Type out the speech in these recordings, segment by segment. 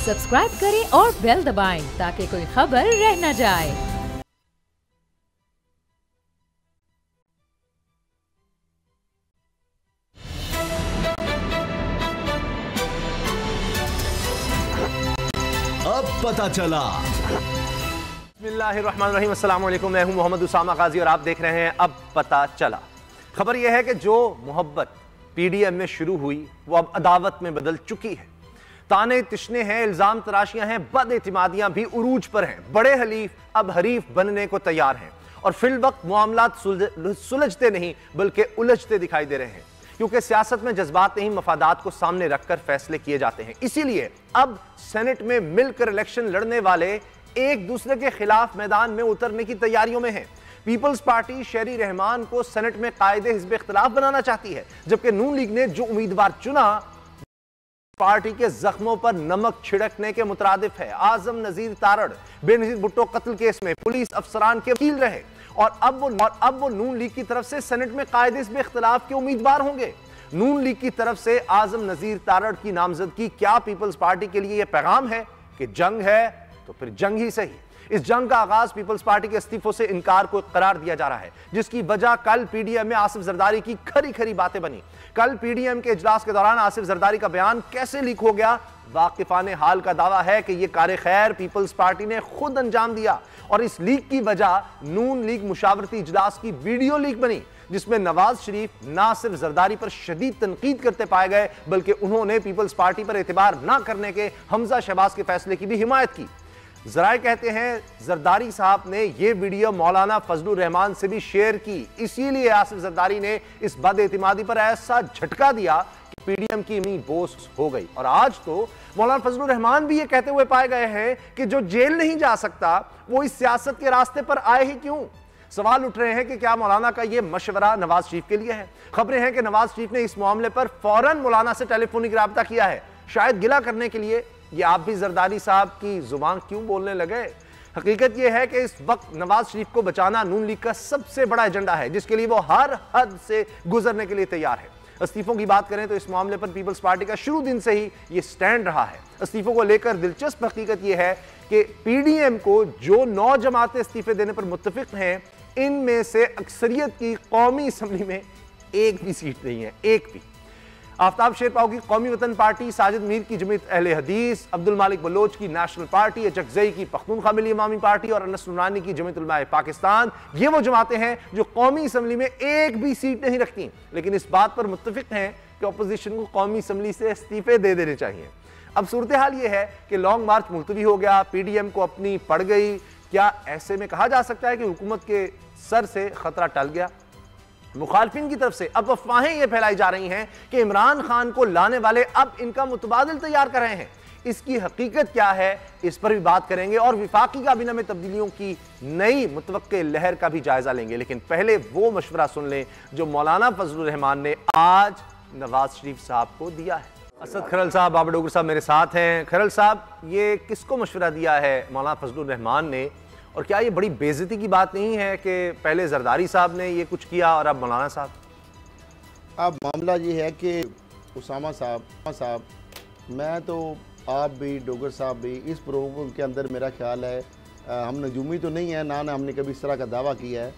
Subscribe करें और bell दबाएं ताकि कोई खबर रह न जाए। अब पता चला। बिस्मिल्लाहिर्रहमानिर्रहीम, अस्सलाम वालेकुम। मैं हूं मोहम्मद उसामा गाजी और आप देख रहे हैं अब पता चला। खबर यह है कि जो मोहब्बत पीडीएम में शुरू हुई वो अब अदावत में बदल चुकी है। ताने तिश्ने हैं, इल्जाम तराशियां हैं, बदएतिमादियां भी उरूज पर हैं। बड़े हलीफ अब हरीफ बनने को तैयार हैं और फिल वक्त मामलात सुलझते नहीं बल्कि उलझते दिखाई दे रहे हैं, क्योंकि सियासत में जज्बात नहीं मफादात को सामने रखकर फैसले किए जाते हैं। इसीलिए अब सेनेट में मिलकर इलेक्शन लड़ने वाले एक दूसरे के खिलाफ मैदान में उतरने की तैयारियों में हैं। पीपल्स पार्टी शेरी रहमान को सेनेट में कायदे हिज़्ब इख्तिलाफ बनाना चाहती है, जबकि नून लीग ने जो उम्मीदवार चुना पार्टी के जख्मों पर नमक छिड़कने के मुतरादिफ है। आजम नजीर तारड़ बेनजीर भुट्टो कत्ल केस में पुलिस अफसरान के वकील रहे और अब वो नून लीग की तरफ से सेनेट में कायदे हिज़्ब इख्तिलाफ के उम्मीदवार होंगे। नून लीग की तरफ से आजम नजीर तारड़ की नामजदगी क्या पीपल्स पार्टी के लिए यह पैगाम है कि जंग है तो फिर जंग ही सही। इस जंग का आगाज पीपल्स पार्टी के इस्तीफों से इनकार को करार दिया जा रहा है, जिसकी वजह कल पीडीएम में आसिफ जरदारी की खरी खरी बातें बनी। कल पीडीएम के इजलास के दौरान आसिफ जरदारी का बयान कैसे लीक हो गया? वाकिफाने हाल का दावा है कि यह कार खैर पीपल्स पार्टी ने खुद अंजाम दिया और इस लीक की वजह नून लीग मुशावरती इजलास की वीडियो लीक बनी, जिसमें नवाज शरीफ ना सिर्फ जरदारी पर शदीद तनकीद करते पाए गए बल्कि उन्होंने पीपल्स पार्टी पर एतबार ना करने के हमजा शहबाज के फैसले की भी हिमायत की। जराए कहते हैं जरदारी साहब ने यह वीडियो मौलाना फजलुर रहमान से भी शेयर की, इसीलिए आसिफ जरदारी ने इस बदएतिमादी पर ऐसा झटका दिया कि पीडीएम की इतनी बोस हो गई। और आज तो मौलाना फजलुर रहमान भी ये कहते हुए पाए गए हैं कि जो जेल नहीं जा सकता वो इस सियासत के रास्ते पर आए ही क्यों। सवाल उठ रहे हैं कि क्या मौलाना का यह मशवरा नवाज शरीफ के लिए है? खबरें हैं कि नवाज शरीफ ने इस मामले पर फौरन मौलाना से टेलीफोनिक राब्ता किया है, शायद गिला करने के लिए। ये आप भी जरदारी साहब की जुबान क्यों बोलने लगे? हकीकत यह है कि इस वक्त नवाज शरीफ को बचाना नून लीग का सबसे बड़ा एजेंडा है, जिसके लिए वो हर हद से गुजरने के लिए तैयार है। इस्तीफों की बात करें तो इस मामले पर पीपल्स पार्टी का शुरू दिन से ही ये स्टैंड रहा है। इस्तीफों को लेकर दिलचस्प हकीकत यह है कि पीडीएम को जो 9 जमातें इस्तीफे देने पर मुत्तफिक हैं, इनमें से अक्सरियत की कौमी असम्बली में एक भी सीट नहीं है, एक भी। आफ्ताब शेरपाव की कौमी वतन पार्टी, साजिद मीर की जमीयत अहले हदीस, अब्दुल मालिक बलोच की नेशनल पार्टी, अचकजई की पख्तूनख्वा मिली इमामी पार्टी और अनस नुरानी की जमीयत उलमाए पाकिस्तान, ये वो जमातें हैं जो कौमी असम्बली में एक भी सीट नहीं रखती, लेकिन इस बात पर मुत्तफिक हैं कि अपोजिशन को कौमी असम्बली से इस्तीफे दे देने चाहिए। अब सूरत हाल ये है कि लॉन्ग मार्च मुलतवी हो गया, पीडीएम को अपनी पड़ गई। क्या ऐसे में कहा जा सकता है कि हुकूमत के सर से खतरा टल गया? मुखालफिन की तरफ से अब अफवाहें यह फैलाई जा रही हैं कि इमरान खान को लाने वाले अब इनका मुतबादिल तैयार कर रहे हैं। इसकी हकीकत क्या है, इस पर भी बात करेंगे और विफाकी काबीना में तब्दीलियों की नई मुतवक्के लहर का भी जायजा लेंगे। लेकिन पहले वो मशवरा सुन लें जो मौलाना फजलुर रहमान ने आज नवाज शरीफ साहब को दिया है। असद खरल साहब, बाबर डोगर साहब मेरे साथ हैं। खरल साहब, ये किसको मशवरा दिया है मौलाना फजलुर रहमान ने, और क्या ये बड़ी बेइज्जती की बात नहीं है कि पहले जरदारी साहब ने ये कुछ किया और अब मौलाना साहब? अब मामला ये है कि उसामा साहब, मैं तो आप भी, डोगर साहब भी, इस प्रोग्राम के अंदर मेरा ख्याल है हम नजूमी तो नहीं है, ना हमने कभी इस तरह का दावा किया है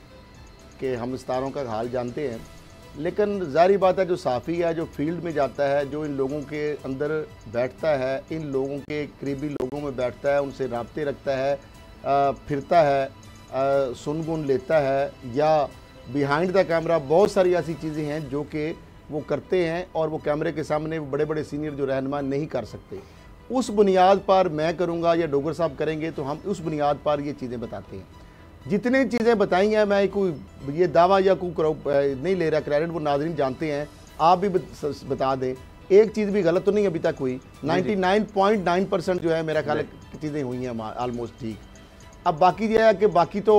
कि हम सितारों का हाल जानते हैं। लेकिन ज़ाहिर बात है, जो साफ़ी है, जो फील्ड में जाता है, जो इन लोगों के अंदर बैठता है, इन लोगों के करीबी लोगों में बैठता है, उनसे राब्ते रखता है, फिरता है, सुन गुन लेता है, या बिहाइंड द कैमरा बहुत सारी ऐसी चीज़ें हैं जो कि वो करते हैं और वो कैमरे के सामने बड़े बड़े सीनियर जो रहनुमा नहीं कर सकते। उस बुनियाद पर मैं करूँगा या डोगर साहब करेंगे तो हम उस बुनियाद पर ये चीज़ें बताते हैं। जितनी चीज़ें बताई हैं, मैं कोई ये दावा या कोई नहीं ले रहा क्रेडिट, वो नाज़रीन जानते हैं, आप भी बता दें। एक चीज़ भी गलत तो नहीं अभी तक हुई। 99.9% जो है मेरा ख्याल चीज़ें हुई हैं आलमोस्ट ठीक। अब बाकी ये है कि बाकी तो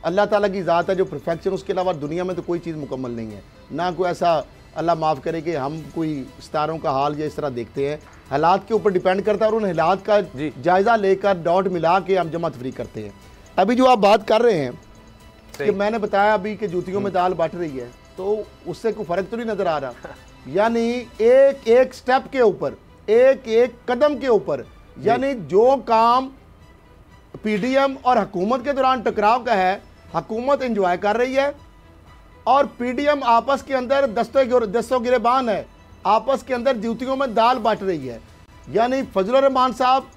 अल्लाह ताला की ज़ात है जो परफेक्शन, उसके अलावा दुनिया में तो कोई चीज़ मुकम्मल नहीं है। ना कोई ऐसा अल्लाह माफ़ करे कि हम कोई सितारों का हाल या इस तरह देखते हैं, हालात के ऊपर डिपेंड करता है और उन हालात का जायज़ा लेकर डॉट मिला के हम जमा तफरी करते हैं। अभी जो आप बात कर रहे हैं कि मैंने बताया अभी कि जूतियों में दाल बट रही है, तो उससे कोई फ़र्क तो नहीं नज़र आ रहा। यानी एक एक स्टेप के ऊपर, एक एक कदम के ऊपर यानी जो काम पीडीएम और हुकूमत के दौरान टकराव का है, हुकूमत एंजॉय कर रही है और पीडीएम आपस के अंदर दस्तों गिरेबान है, आपस के अंदर ड्यूटियों में दाल बांट रही है। यानी फजलुर रहमान साहब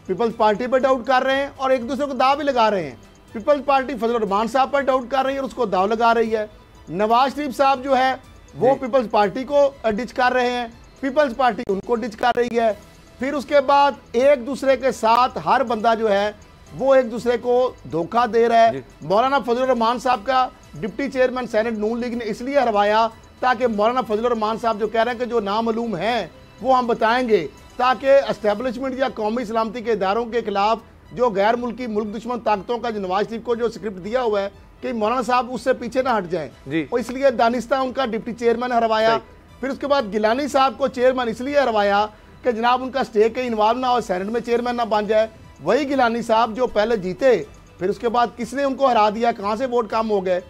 पीपल्स पार्टी पर डाउट कर रहे हैं और एक दूसरे को दाव भी लगा रहे हैं। पीपल्स पार्टी फजलुर रहमान साहब पर डाउट कर रही है और उसको दाव लगा रही है। नवाज शरीफ साहब जो है वो पीपल्स पार्टी को डिच कर रहे हैं, पीपल्स पार्टी उनको डिच कर रही है। फिर उसके बाद एक दूसरे के साथ हर बंदा जो है वो एक दूसरे को धोखा दे रहा है। मौलाना फजलुर रहमान साहब का डिप्टी चेयरमैन सेनेट नून लीग ने इसलिए हरवाया ताकि मौलाना फजलुर रहमान साहब जो कह रहे हैं कि जो नामालूम हैं वो हम बताएंगे, ताकि एस्टेब्लिशमेंट या कौमी सलामती के इदारों के खिलाफ जो गैर मुल्की मुल्क दुश्मन ताकतों का जो नवाज शरीफ को जो स्क्रिप्ट दिया हुआ है कि मौलाना साहब उससे पीछे ना हट जाएं, और इसलिए दानिस्ता उनका डिप्टी चेयरमैन हरवाया। फिर उसके बाद गिलानी साहब को चेयरमैन इसलिए हरवाया कि जनाब उनका स्टेक इन्वॉल्व ना हो, सेनेट में चेयरमैन ना बन जाए। वही गिलानी साहब जो पहले जीते, फिर उसके बाद किसने उनको हरा दिया, कहाँ से वोट कम हो गए।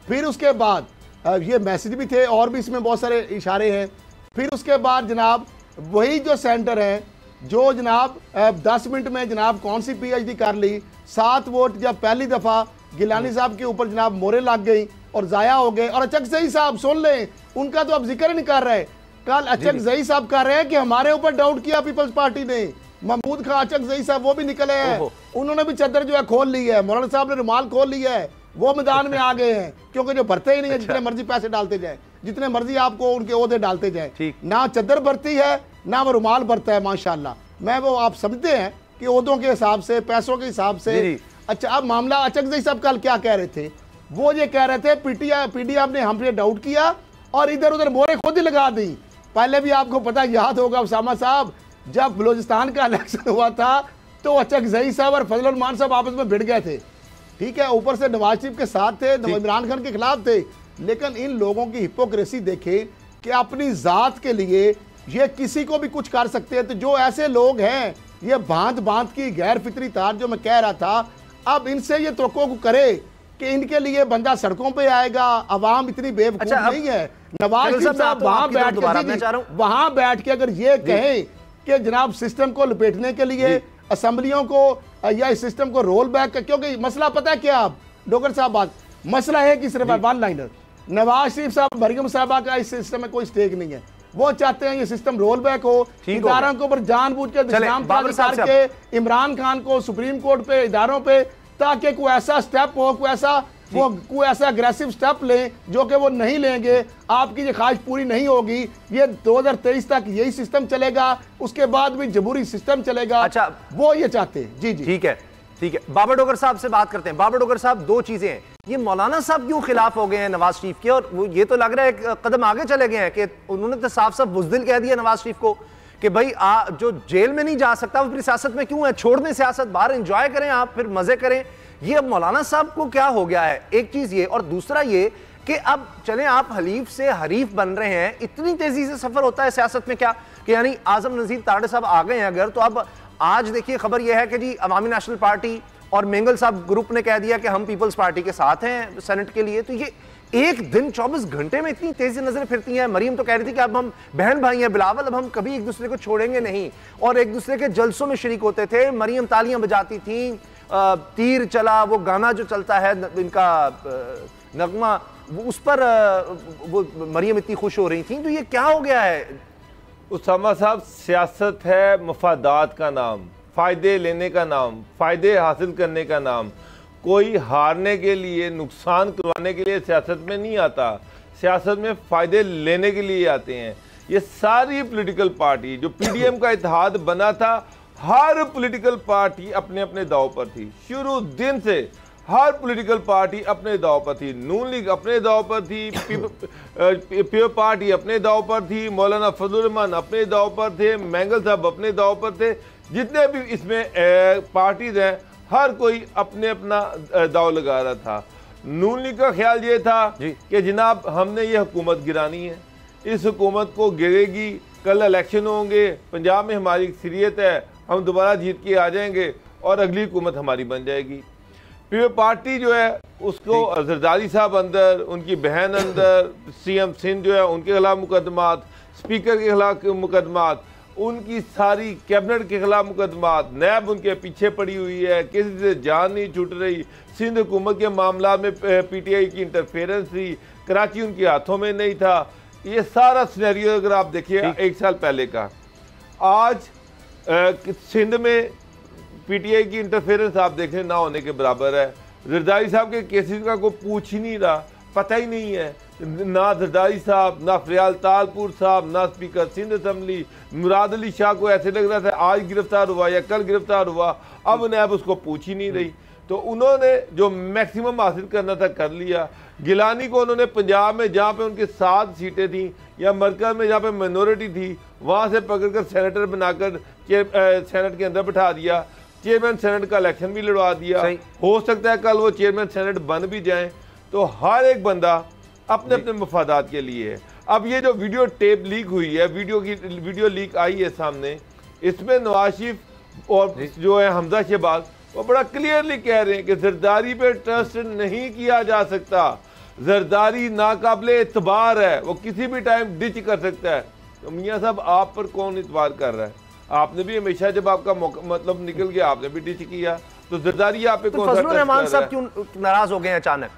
फिर उसके बाद ये मैसेज भी थे और भी इसमें बहुत सारे इशारे हैं। फिर उसके बाद जनाब वही जो सेंटर है जो जनाब 10 मिनट में जनाब कौन सी पीएचडी कर ली, 7 वोट जब पहली दफ़ा गिलानी साहब के ऊपर जनाब मोहरें लग गई और ज़ाया हो गए। और अचक ज़ई साहब सुन लें, उनका तो अब जिक्र नहीं कर रहे। कल अचक ज़ई साहब कर रहे हैं कि हमारे ऊपर डाउट किया पीपल्स पार्टी ने। महमूद खां अचक ज़ई साहब वो भी निकले हैं, उन्होंने भी चद्दर जो है खोल ली है, मौलाना साहब ने रुमाल खोल लिया है, वो मैदान में आ गए हैं क्योंकि जो भरते ही नहीं है, जितने मर्जी पैसे डालते जाए, जितने मर्जी आपको उनके ओहदे डालते जाए, ना चद्दर भरती है ना वो रुमाल भरता है। माशाल्लाह, मैं वो आप समझते हैं कि ओहदों के हिसाब से, पैसों के हिसाब से। अच्छा, अब मामला अचक ज़ई साहब कल क्या कह रहे थे, वो ये कह रहे थे पीडीएम ने हम पे डाउट किया और इधर उधर मोहरें खुद ही लगा दी। पहले भी आपको पता याद होगा उसामा साहब, जब बलूचिस्तान का इलेक्शन हुआ था तो अचक ज़ई साहब और फजलुर रहमान साहब आपस में भिड़ गए थे, ठीक है। ऊपर से नवाज शरीफ के साथ थे, इमरान खान के खिलाफ थे। लेकिन इन लोगों की हिपोक्रेसी देखें कि अपनी जात के लिए ये किसी को भी कुछ कर सकते हैं। तो जो ऐसे लोग हैं, ये भांत भांत की गैर फितरी तार जो मैं कह रहा था, अब इनसे ये तवक्को करे कि इनके लिए बंदा सड़कों पे आएगा। अवाम इतनी बेवकूफ नहीं है। नवाज शरीफ साहब वहां बैठ के अगर ये कहें कि जनाब सिस्टम को लपेटने के लिए असम्बलियों को या इस सिस्टम को रोल बैक, क्योंकि मसला पता है क्या, आप डोगर साहब बात मसला है कि सिर्फ वन लाइनर नवाज शरीफ साहब, मरियम साहबा का इस सिस्टम में कोई स्टेक नहीं है। वो चाहते हैं ये सिस्टम रोल बैक हो, इदारों के ऊपर जानबूझ के करके इमरान खान को सुप्रीम कोर्ट पे, इदारों पे, ताकि कोई ऐसा स्टेप हो, कोई ऐसा अग्रेसिव स्टेप लें जो कि वो नहीं लेंगे। आपकी ये ख्वाहिश पूरी नहीं होगी। ये 2023 तक यही सिस्टम चलेगा, उसके बाद भी जमहूरी सिस्टम चलेगा। अच्छा, वो ये चाहते हैं। जी जी, ठीक है, ठीक है। बाबर डोगर साहब से बात करते हैं। बाबर डोगर साहब, दो चीजें हैं, ये मौलाना साहब क्यों खिलाफ हो गए हैं नवाज शरीफ के, और वो ये तो लग रहा है एक कदम आगे चले गए हैं कि उन्होंने तो साफ साफ बुज़दिल कह दिया नवाज शरीफ को कि भाई जो जेल में नहीं जा सकता वो फिर सियासत में क्यों है, छोड़ दें सियासत, बाहर एंजॉय करें, आप फिर मजे करें। ये अब मौलाना साहब को क्या हो गया है, एक चीज ये, और दूसरा ये कि अब चलें आप हलीफ से हरीफ बन रहे हैं, इतनी तेजी से सफर होता है सियासत में क्या, कि यानी आजम नजीर तारड़े साहब आ गए हैं अगर, तो अब आज देखिए खबर यह है कि जी अवामी नेशनल पार्टी और मेंगल साहब ग्रुप ने कह दिया कि हम पीपल्स पार्टी के साथ हैं सेनेट के लिए। तो ये एक दिन 24 घंटे में इतनी तेजी नजर फिरती हैं। मरीम तो कह रही थी कि अब हम बहन भाई हैं, बिलावल अब हम कभी एक दूसरे को छोड़ेंगे नहीं, और एक दूसरे के जलसों में शरीक होते थे। मरीम तालियां बजाती थी, तीर चला, वो गाना जो चलता है इनका नगमा, उस पर वो मरीम इतनी खुश हो रही थी। तो ये क्या हो गया है उसामा साहब? सियासत है मफादात का नाम, फ़ायदे लेने का नाम, फ़ायदे हासिल करने का नाम। कोई हारने के लिए, नुकसान करवाने के लिए सियासत में नहीं आता, सियासत में फ़ायदे लेने के लिए आते हैं। ये सारी पॉलिटिकल पार्टी जो पीडीएम का इत्तेहाद बना था, हर पॉलिटिकल पार्टी अपने अपने दाव पर थी। शुरू दिन से हर पॉलिटिकल पार्टी अपने दाव पर थी। नून लीग अपने दाव पर थी, पीपल पार्टी अपने दाव पर थी, मौलाना फजलुर रहमान अपने दाव पर थे, मेंगल साहब अपने दाव पर थे। जितने भी इसमें पार्टीज हैं, हर कोई अपने अपना दाव लगा रहा था। नून लीग का ख्याल ये था कि जनाब हमने ये हुकूमत गिरानी है, इस हुकूमत को गिरेगी, कल इलेक्शन होंगे, पंजाब में हमारी अक्सरियत है, हम दोबारा जीत के आ जाएंगे और अगली हुकूमत हमारी बन जाएगी। पीपल पार्टी जो है उसको जरदारी साहब अंदर, उनकी बहन अंदर, सीएम सिंध जो है उनके खिलाफ मुकदमात, स्पीकर के खिलाफ मुकदमात, उनकी सारी कैबिनेट के खिलाफ मुकदमात, नैब उनके पीछे पड़ी हुई है, किसी से जान नहीं छूट रही, सिंध हुकूमत के मामला में पीटीआई की इंटरफेरेंस थी, कराची उनके हाथों में नहीं था। ये सारा सिनेरियो अगर आप देखिए 1 साल पहले का, आज सिंध में पीटीआई की इंटरफेरेंस आप देखें ना होने के बराबर है। जरदारी साहब के केसेस का कोई पूछ ही नहीं रहा, पता ही नहीं है, ना जरदारी साहब, ना फरियाल तालपुर साहब, ना स्पीकर सिंध असम्बली। मुराद अली शाह को ऐसे लग रहा था आज गिरफ्तार हुआ या कल गिरफ्तार हुआ, अब नैब उसको पूछ ही नहीं रही। तो उन्होंने जो मैक्सिमम हासिल करना था कर लिया। गिलानी को उन्होंने पंजाब में जहाँ पे उनके 7 सीटें थी या मरकज में जहाँ पे माइनॉरिटी थी वहाँ से पकड़कर सेनेटर बनाकर सेनेट के अंदर बिठा दिया, चेयरमैन सेनेट का इलेक्शन भी लड़वा दिया। हो सकता है कल वो चेयरमैन सेनेट बन भी जाएं। तो हर एक बंदा अपने अपने मफादात के लिए है। अब ये जो वीडियो टेप लीक हुई है, वीडियो लीक आई है सामने, इसमें नवाज शरीफ और जो है हमजा शहबाज वो बड़ा क्लियरली कह रहे हैं कि जरदारी पे ट्रस्ट नहीं किया जा सकता, जरदारी नाकाबिल एतबार है, वो किसी भी टाइम डिच कर सकता है। तो मियाँ साहब आप पर कौन इतबार कर रहा है? आपने भी हमेशा जब आपका मतलब निकल गया आपने भी डिच किया, तो जरदारी आप पे कौन सा फजलुर रहमान साहब क्यों नाराज हो गए अचानक?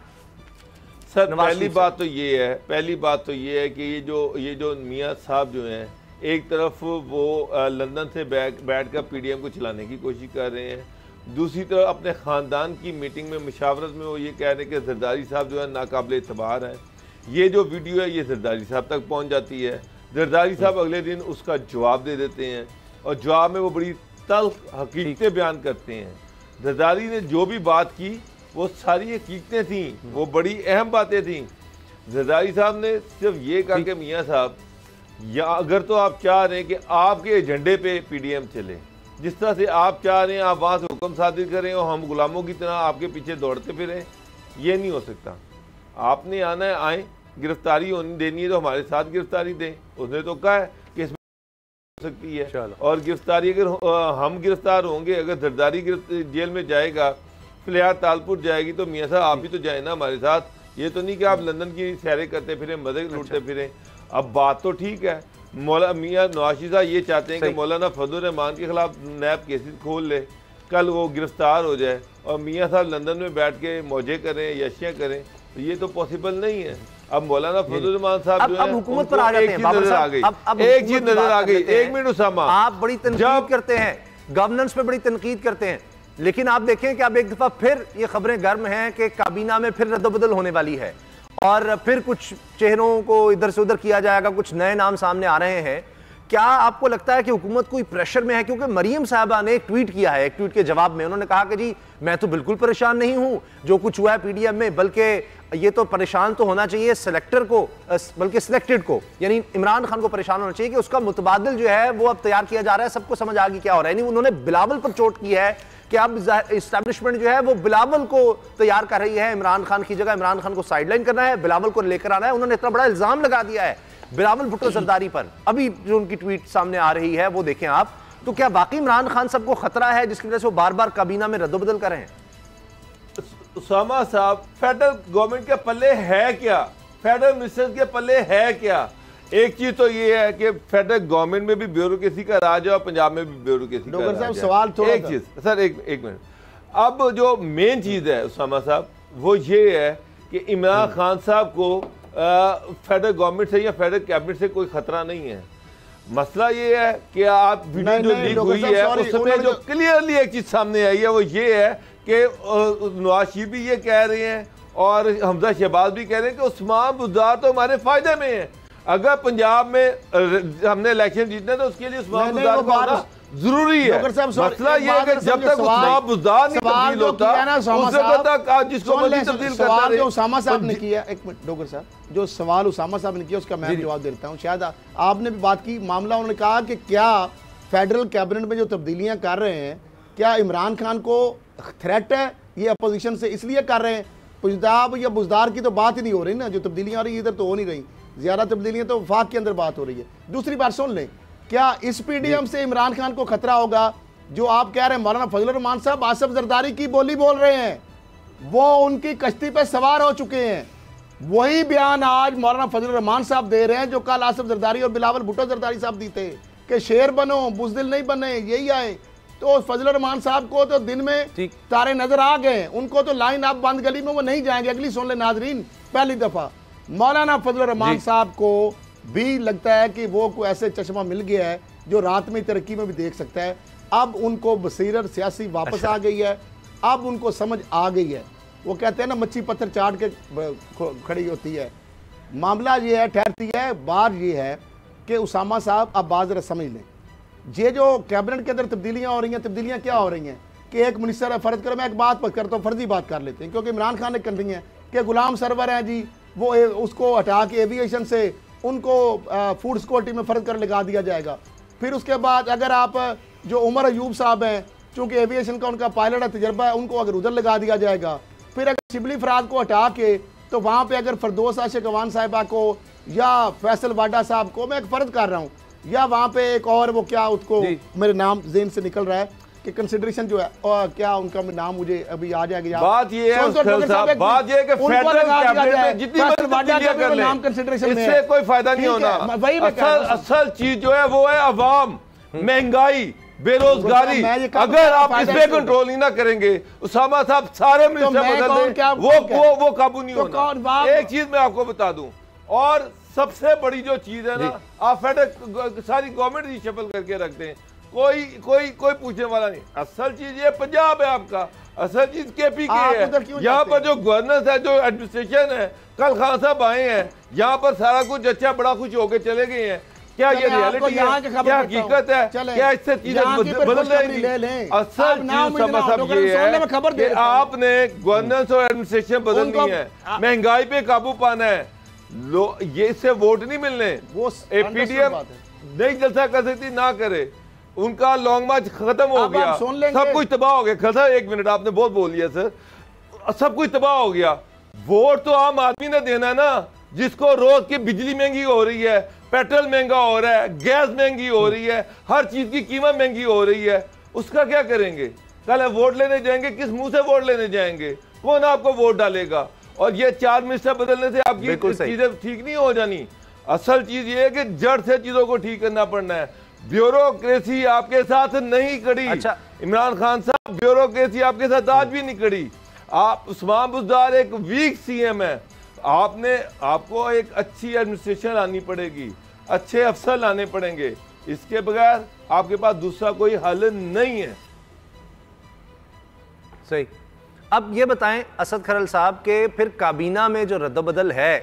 सर पहली बात तो ये है कि ये जो मियाँ साहब जो हैं, एक तरफ वो लंदन से बैठ कर पीडीएम को चलाने की कोशिश कर रहे हैं, दूसरी तरफ अपने ख़ानदान की मीटिंग में मुशावरत में वो ये कह रहे हैं कि जरदारी साहब जो है नाकाबिल एतबार है। ये जो वीडियो है ये जरदारी साहब तक पहुँच जाती है, जरदारी साहब अगले दिन उसका जवाब दे देते हैं और जवाब में वो बड़ी तल्ख हकीकतें बयान करते हैं। जरदारी ने जो भी बात की वो सारी हकीकतें थी, वो बड़ी अहम बातें थी। जरदारी साहब ने सिर्फ ये कहा कि मियाँ साहब या अगर तो आप चाह रहे हैं कि आपके एजेंडे पे पीडीएम चले, जिस तरह से आप चाह रहे हैं आप वहाँ से हुक्म सादिर करें और हम गुलामों की तरह आपके पीछे दौड़ते फिरें, ये नहीं हो सकता। आपने आना है, आए, गिरफ्तारी होनी देनी है तो हमारे साथ गिरफ्तारी दें। उसने तो कहा है कि इसमें हो सकती है, और गिरफ्तारी अगर हम गिरफ्तार होंगे, अगर जरदारी जेल में जाएगा, फलियार तालपुर जाएगी, तो मियाँ साहब आप भी तो जाए ना हमारे साथ। ये तो नहीं कि आप लंदन की सैरें करते फिरें, मजे लूटते फिरें। अब बात तो ठीक है, मौला मियाँ नवाज शरीफ साहब ये चाहते हैं कि मौलाना फजलुर रहमान के खिलाफ नैब केसेस खोल ले, कल वो गिरफ्तार हो जाए और मियाँ साहब लंदन में बैठ के मौजे करें, यशियाँ करें, तो ये तो पॉसिबल नहीं है। अब मौलाना फजलुर रहमान साहब जो है हुकूमत पर आ जाते हैं, एक चीज नजर आ गई, एक मिनट उसामा, आप बड़ी तनकीद करते हैं, गवर्नेंस पे बड़ी तनकीद करते हैं, लेकिन आप देखें कि अब एक दफा फिर ये खबरें गर्म हैं कि काबीना में फिर रद्दबदल होने वाली है और फिर कुछ चेहरों को इधर से उधर किया जाएगा, कुछ नए नाम सामने आ रहे हैं। क्या आपको लगता है कि हुकूमत कोई प्रेशर में है? क्योंकि मरियम साहबा ने एक ट्वीट किया है, एक ट्वीट के जवाब में उन्होंने कहा कि जी मैं तो बिल्कुल परेशान नहीं हूं जो कुछ हुआ है पीडीएम में, बल्कि ये तो परेशान तो होना चाहिए सेलेक्टर को, बल्कि सिलेक्टेड को, यानी इमरान खान को परेशान होना चाहिए कि उसका मुतबादिल जो है वो अब तैयार किया जा रहा है, सबको समझ आ गई क्या हो रहा है। नहीं, उन्होंने बिलावल पर चोट की है कि अब इस्टेब्लिशमेंट जो है वो बिलावल को तैयार कर रही है, इमरान खान की जगह इमरान खान को साइडलाइन करना है, बिलावल को लेकर आना है। उन्होंने इतना बड़ा इल्जाम लगा दिया है बिलावल भुट्टो जरदारी पर। अभी जो उनकी ट्वीट सामने आ रही है वो देखें आप, तो क्या वाकई इमरान खान सबको खतरा है जिसकी वजह से वो बार बार काबीना में रद्दोबदल कर रहे हैं? उसामा साहब, फेडरल गवर्नमेंट के पल्ले है क्या, फेडरल मिनिस्टर के पल्ले है क्या? एक चीज तो ये है कि फेडरल गवर्नमेंट में भी ब्यूरोक्रेसी का राज है और पंजाब में भी ब्यूरोक्रेसी का राज है। सवाल थोड़ा एक चीज सर, एक मिनट, अब जो मेन चीज है उसामा साहब वो ये है कि इमरान खान साहब को फेडरल गवर्नमेंट से या फेडरल कैबिनेट से कोई खतरा नहीं है। मसला ये है कि आप वीडियो जो लीक हुई है उसमें जो क्लियरली एक चीज सामने आई है वो ये है कि नवाज शरीफ भी ये कह रहे हैं और हमजा शहबाज भी कह रहे हैं कि उस्मान बुज़दार तो हमारे फायदे में है। अगर पंजाब में हमने इलेक्शन जीतना तो उसके लिए उस्मान बुज़दार को आना जरूरी है। मसला ये है कि जब तक उस्मान बुज़दार नहीं तब्दील होता उस वक्त तक जिसको मर्जी तब्दील करता रहे। जो उसामा साहब ने किया, एक मिनट डोगर साहब, जो सवाल उसामा साहब ने किया उसका मैं जवाब देता हूँ। शायद आपने भी बात की मामला, उन्होंने कहा कि क्या फेडरल कैबिनेट में जो तब्दीलियां कर रहे हैं क्या इमरान खान को थ्रेट है, ये अपोजिशन से इसलिए कर रहे हैं? पुजदाब या बुज़दार की तो बात ही नहीं हो रही ना, जो तब्दीलियां हो रही इधर तो हो नहीं रही, ज़्यादा तब्दीलियां तो वफाक के अंदर बात हो रही है। दूसरी बात सुन लें, क्या इस पीडीएम से इमरान खान को खतरा होगा? जो आप कह रहे हैं मौलाना फजलुर रहमान साहब आसिफ जरदारी की बोली बोल रहे हैं, वो उनकी कश्ती पे सवार हो चुके हैं। वही बयान आज मौलाना फजलुर रहमान साहब दे रहे हैं जो कल आसिफ जरदारी और बिलावल भुट्टो जरदारी साहब दी थे कि शेर बनो बुज़दिल नहीं बने, यही आए। तो फजलुर रहमान साहब को तो दिन में तारे नजर आ गए, उनको तो लाइन आप बंद गली में वो नहीं जाएंगे। अगली सुन ले नाजरीन, पहली दफा मौलाना फजलुर रहमान साहब को भी लगता है कि वो कोई ऐसे चश्मा मिल गया है जो रात में तरक्की में भी देख सकता है। अब उनको बसीरत सियासी वापस आ गई है, अब उनको समझ आ गई है। वो कहते हैं ना मच्छी पत्थर चाट के खड़ी होती है। मामला ये है, ठहरती है, बात ये है कि उसामा साहब अब बात जरा समझ लें। ये जो कैबिनेट के अंदर तब्दीलियां हो रही हैं, तब्दीलियां क्या हो रही हैं कि एक मिनिस्टर है, फर्ज करो मैं एक बात करता हूँ, फर्जी बात कर लेते हैं, क्योंकि इमरान खान ने कर रही है कि गुलाम सरवर हैं जी, वो उसको हटा के एविएशन से उनको फूड सिक्योरिटी में फर्ज कर लगा दिया जाएगा। फिर उसके बाद अगर आप जो उमर अयूब साहब हैं, चूँकि एविएशन का उनका पायलट है, तजर्बा है, उनको अगर उधर लगा दिया जाएगा। फिर अगर शिबली फराद को हटा के तो वहाँ पे अगर फरदौस आशिक अवान साहिबा को या फैसल वाडा साहब को, मैं एक फ़र्ज कर रहा हूँ, या वहाँ पे एक और वो क्या उसको मेरे नाम जेन से निकल रहा है कि कंसिडरेशन जो है, और क्या उनका नाम मुझे अभी आ जाएगा। बात ये है बात ये है कि फेडरल कैबिनेट में जितनी नाम कंसिडरेशन में इससे कोई फायदा नहीं होना। असल चीज जो है वो है अवाम, महंगाई, बेरोजगारी। अगर आप इसमें कंट्रोल नहीं ना करेंगे, उसामा साहब सारे मिनिस्टर बदल दें, वो काबू नहीं होना। एक चीज मैं आपको बता दूं, और सबसे बड़ी जो चीज है ना, आप फेडरल सारी गवर्नमेंट रिशफल करके रखते हैं, कोई कोई कोई पूछने वाला नहीं। असल चीज ये पंजाब है आपका, असल चीज केपी के है। यहाँ पर जो गवर्नेंस है, जो एडमिनिस्ट्रेशन है, कल खान साहब आए हैं, यहाँ पर सारा कुछ अच्छा बड़ा खुश होके चले गए हैं। क्या ये रियलिटी है, क्या हकीकत है, क्या इससे चीजें बदल जाएंगी? असल चीज समझ ये है कि आपने गवर्नेंस और एडमिनिस्ट्रेशन बदलनी है, महंगाई पे काबू पाना है। ये इससे वोट नहीं मिलने, वो पीडीएम नहीं जलसा कर सकती, ना करे, उनका लॉन्ग मार्च खत्म हो गया, सब कुछ तबाह हो गया। खत्म, एक मिनट आपने बहुत बोल लिया सर, सब कुछ तबाह हो गया। वोट तो आम आदमी ने देना ना, जिसको रोज की बिजली महंगी हो रही है, पेट्रोल महंगा हो रहा है, गैस महंगी हो रही है, हर चीज की कीमत महंगी हो रही है, उसका क्या करेंगे? कल वोट लेने जाएंगे, किस मुंह से वोट लेने जाएंगे? कौन आपको वोट डालेगा? और ये 4 मिनिस्टर बदलने से आपकी चीजें ठीक नहीं हो जानी। असल चीज ये है कि जड़ से चीजों को ठीक करना पड़ना है। ब्यूरोक्रेसी आपके साथ नहीं खड़ी। अच्छा इमरान खान साहब, ब्यूरोक्रेसी आपके साथ आज भी नहीं खड़ी। आप उस्मान बुज़दार एक वीक सीएम है, आपको एक अच्छी एडमिनिस्ट्रेशन लानी पड़ेगी, अच्छे अफसर लाने पड़ेंगे, इसके बगैर आपके पास दूसरा कोई हल नहीं है। सही। अब ये बताएं असद खरल साहब के फिर काबीना में जो रद्दबदल है,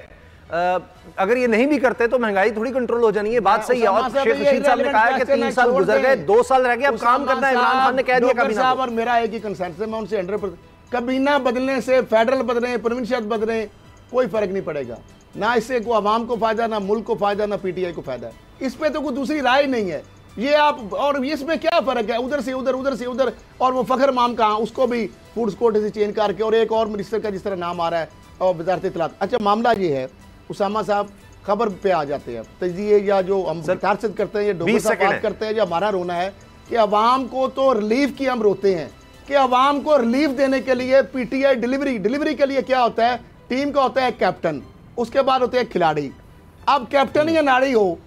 अगर ये नहीं भी करते तो महंगाई थोड़ी कंट्रोल हो जानी है, बात सही है। और शेख रशीद साहब ने कहा है कि 3 साल गुजर गए, 2 साल रह गए, अब काम करना है। इमरान खान ने कह दिया काबीना साहब, और मेरा एक ही कंसर्न है, मैं उनसे 100% काबीना बदलने से फेडरल बदले, प्रोविंशियल बदले, कोई फर्क नहीं पड़ेगा। ना इससे को आवाम को फायदा, ना मुल्क को फायदा, ना पीटीआई को फायदा। इस पे तो कोई दूसरी राय नहीं है। ये आप, और इसमें क्या फर्क है, उधर से उधर, उधर से उधर। और वो फखर माम कहाँ, उसको भी फूड सिक्योरिटी से चेंज करके, और एक और मिनिस्टर का जिस तरह नाम आ रहा है, और वजारत इत्तलात। अच्छा मामला ये है, उसामा साहब खबर पे आ जाते हैं, तजिए या जो हम तारसद करते हैं, या डोगर साहब बात करते हैं, या हमारा रोना है कि अवाम को तो रिलीफ की हम रोते हैं कि अवाम को रिलीफ देने के लिए पीटीआई डिलीवरी के लिए क्या होता है, टीम का होता है कैप्टन, उसके बाद होते हैं खिलाड़ी। अब कैप्टन या नाड़ी हो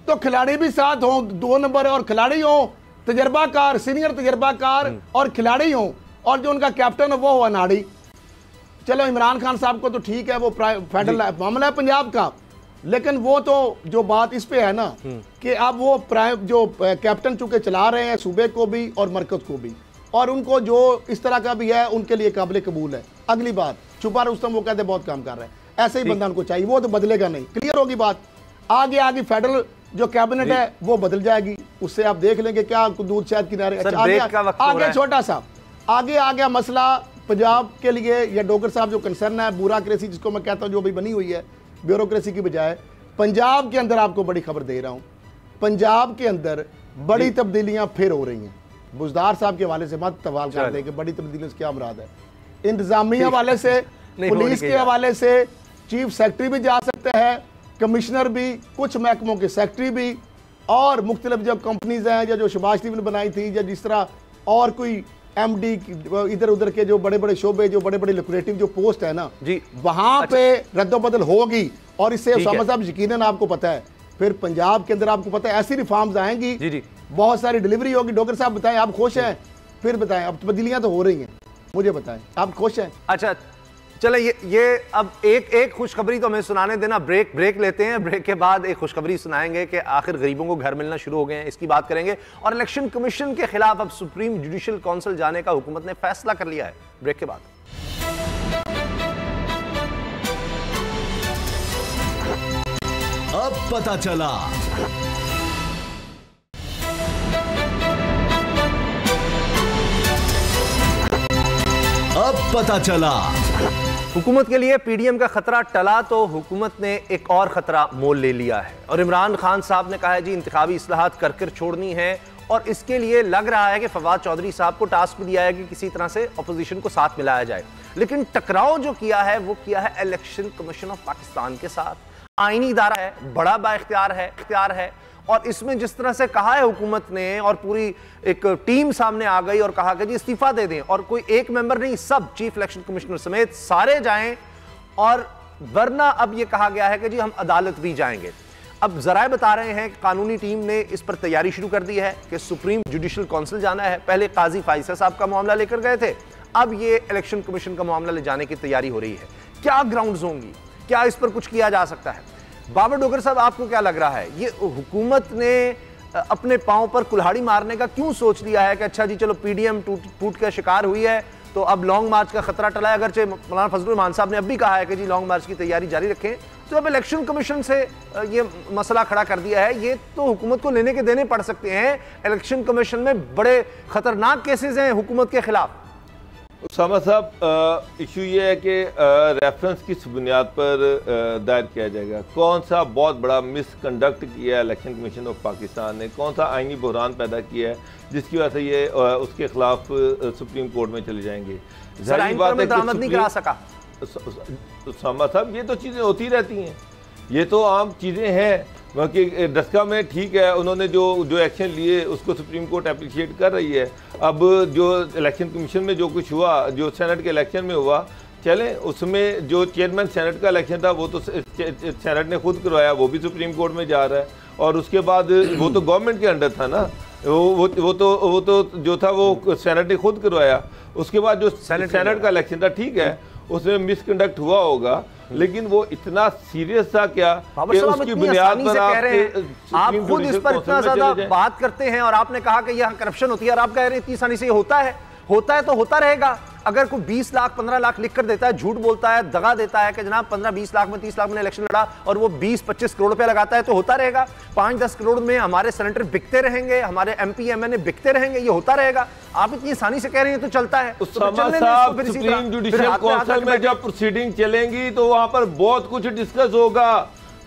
तो खिलाड़ी भी साथ हो, 2 नंबर, और खिलाड़ी हो तजर्बाकार, सीनियर तजर्बाकार, और खिलाड़ी हो, और जो उनका कैप्टन है वो हो नाड़ी। चलो इमरान खान साहब को तो ठीक है, वो फेडरल मामला है पंजाब का, लेकिन वो तो जो बात इस पे है ना कि अब वो जो कैप्टन चूंकि चला रहे हैं सूबे को भी और मरकज को भी, और उनको जो इस तरह का भी है उनके लिए काबिल कबूल है। अगली बात, छुपा रुस्तम वो कहते बहुत काम कर रहे हैं, ऐसे ही बंदा उनको चाहिए, वो तो बदलेगा नहीं, क्लियर होगी बात। आगे फेडरल जो कैबिनेट है वो बदल जाएगी, उससे आप देख लेंगे क्या दूध शायद किनारे। आगे छोटा सा आगे आ गया मसला पंजाब के लिए, या डोगर साहब जो कंसर्न है ब्यूरोक्रेसी, जिसको मैं कहता हूँ जो भी बनी हुई है ब्यूरोक्रेसी की बजाय, पंजाब के अंदर आपको बड़ी खबर दे रहा हूँ, पंजाब के अंदर बड़ी तब्दीलियां फिर हो रही हैं। बुज़दार साहब के हवाले से मत सवाल कर दें कि बड़ी तब्दीलियों से क्या मुराद है। इंतजामी हवाले से, पुलिस के हवाले से चीफ सेक्रेटरी भी जा सकते हैं, कमिश्नर भी, कुछ महकमों के सेक्रेटरी भी, और मुख्तलिफ जो कंपनीज हैं, या जो शहबाज शरीफ ने बनाई थी, या जिस तरह और कोई एमडी इधर उधर के जो बड़े बड़े शोबे, जो बड़े बड़े लुक्रेटिव जो पोस्ट है ना जी, वहां पे रद्दोबदल होगी। और इससे उसामा साहब यकीनन आपको पता है फिर पंजाब के अंदर आपको पता है ऐसी रिफॉर्म्स आएंगी, जी जी, बहुत सारी डिलीवरी होगी। डॉक्टर साहब बताएं, आप खुश हैं? फिर बताएं, अब तब्दीलियां तो हो रही हैं, मुझे बताएं आप खुश हैं? अच्छा चले, ये अब एक खुशखबरी तो हमें सुनाने देना। ब्रेक लेते हैं, ब्रेक के बाद एक खुशखबरी सुनाएंगे कि आखिर गरीबों को घर मिलना शुरू हो गए हैं, इसकी बात करेंगे। और इलेक्शन कमीशन के खिलाफ अब सुप्रीम जुडिशियल काउंसिल जाने का हुकूमत ने फैसला कर लिया है। ब्रेक के बाद अब पता चला। अब पता चला। हुकूमत के लिए पीडीएम का खतरा टला तो हुकूमत ने एक और खतरा मोल ले लिया है और इमरान खान साहब ने कहा है जी इंतखाबी इस्लाहात कर छोड़नी है और इसके लिए लग रहा है कि फवाद चौधरी साहब को टास्क दिया है कि किसी तरह से अपोजिशन को साथ मिलाया जाए। लेकिन टकराव जो किया है वो किया है इलेक्शन कमीशन ऑफ पाकिस्तान के साथ। आईनी इदारा है, बड़ा बाइख्तियार है और इसमें जिस तरह से कहा है हुकूमत ने और पूरी एक टीम सामने आ गई और कहा कि जी इस्तीफा दे दें और कोई एक मेंबर नहीं, सब चीफ इलेक्शन कमिश्नर समेत सारे जाएं और वरना अब यह कहा गया है कि जी हम अदालत भी जाएंगे। अब जराए बता रहे हैं कि कानूनी टीम ने इस पर तैयारी शुरू कर दी है कि सुप्रीम जुडिशियल काउंसिल जाना है। पहले काजी फाइसा साहब का मामला लेकर गए थे, अब ये इलेक्शन कमीशन का मामला ले जाने की तैयारी हो रही है। क्या ग्राउंड्स होंगी, क्या इस पर कुछ किया जा सकता है? बाबर डोगर साहब, आपको क्या लग रहा है, ये हुकूमत ने अपने पांव पर कुल्हाड़ी मारने का क्यों सोच लिया है कि अच्छा जी चलो पीडीएम टूट का शिकार हुई है तो अब लॉन्ग मार्च का खतरा टला है? अगरचे मौलाना फजलुर रहमान साहब ने अब भी कहा है कि जी लॉन्ग मार्च की तैयारी जारी रखें, तो अब इलेक्शन कमीशन से ये मसला खड़ा कर दिया है। ये तो हुकूमत को लेने के देने पड़ सकते हैं। इलेक्शन कमीशन में बड़े खतरनाक केसेस हैं हुकूमत के खिलाफ। उसामा साहब, इशू ये है कि रेफरेंस किस बुनियाद पर दायर किया जाएगा? कौन सा बहुत बड़ा मिसकंडक्ट किया है इलेक्शन कमीशन ऑफ पाकिस्तान ने? कौन सा आईनी बहरान पैदा किया है जिसकी वजह से ये उसके खिलाफ सुप्रीम कोर्ट में चले जाएंगे? जाहिर बात है कि नहीं करा सका। उसामा साहब, ये तो चीज़ें होती रहती हैं, ये तो आम चीज़ें हैं। बाकी डस्का में ठीक है, उन्होंने जो एक्शन लिए उसको सुप्रीम कोर्ट अप्रिशिएट कर रही है। अब जो इलेक्शन कमीशन में जो कुछ हुआ, जो सेनेट के इलेक्शन में हुआ, चले उसमें जो चेयरमैन सेनेट का इलेक्शन था वो तो सेनेट ने खुद करवाया, वो भी सुप्रीम कोर्ट में जा रहा है। और उसके बाद वो तो गवर्नमेंट के अंडर था ना, वो तो जो था वो सेनेट ने खुद करवाया। उसके बाद जो सेनेट का इलेक्शन था, ठीक है उसमें मिसकंडक्ट हुआ होगा, लेकिन वो इतना सीरियस था क्या कि उसकी बुनियाद पर आप खुद इस पर इतना ज्यादा बात करते हैं और आपने कहा कि यहाँ करप्शन होती है और आप कह रहे हैं इतनी आसानी से होता है तो होता रहेगा। अगर कोई 20 लाख 15 लाख लिख कर देता है, झूठ बोलता है, दगा देता है कि जनाब 15-20 लाख में 30 लाख में इलेक्शन लड़ा और वो 20-25 करोड़ रुपए लगाता है तो होता रहेगा। 5-10 करोड़ में हमारे सेनेटर बिकते रहेंगे, हमारे MP MNA बिकते रहेंगे, ये होता रहेगा। आप इतनी आसानी से कह रहे हैं तो चलता है। सुप्रीम जुडिशियल काउंसिल में जब प्रोसीडिंग चलेंगी तो वहां पर बहुत कुछ डिस्कस होगा,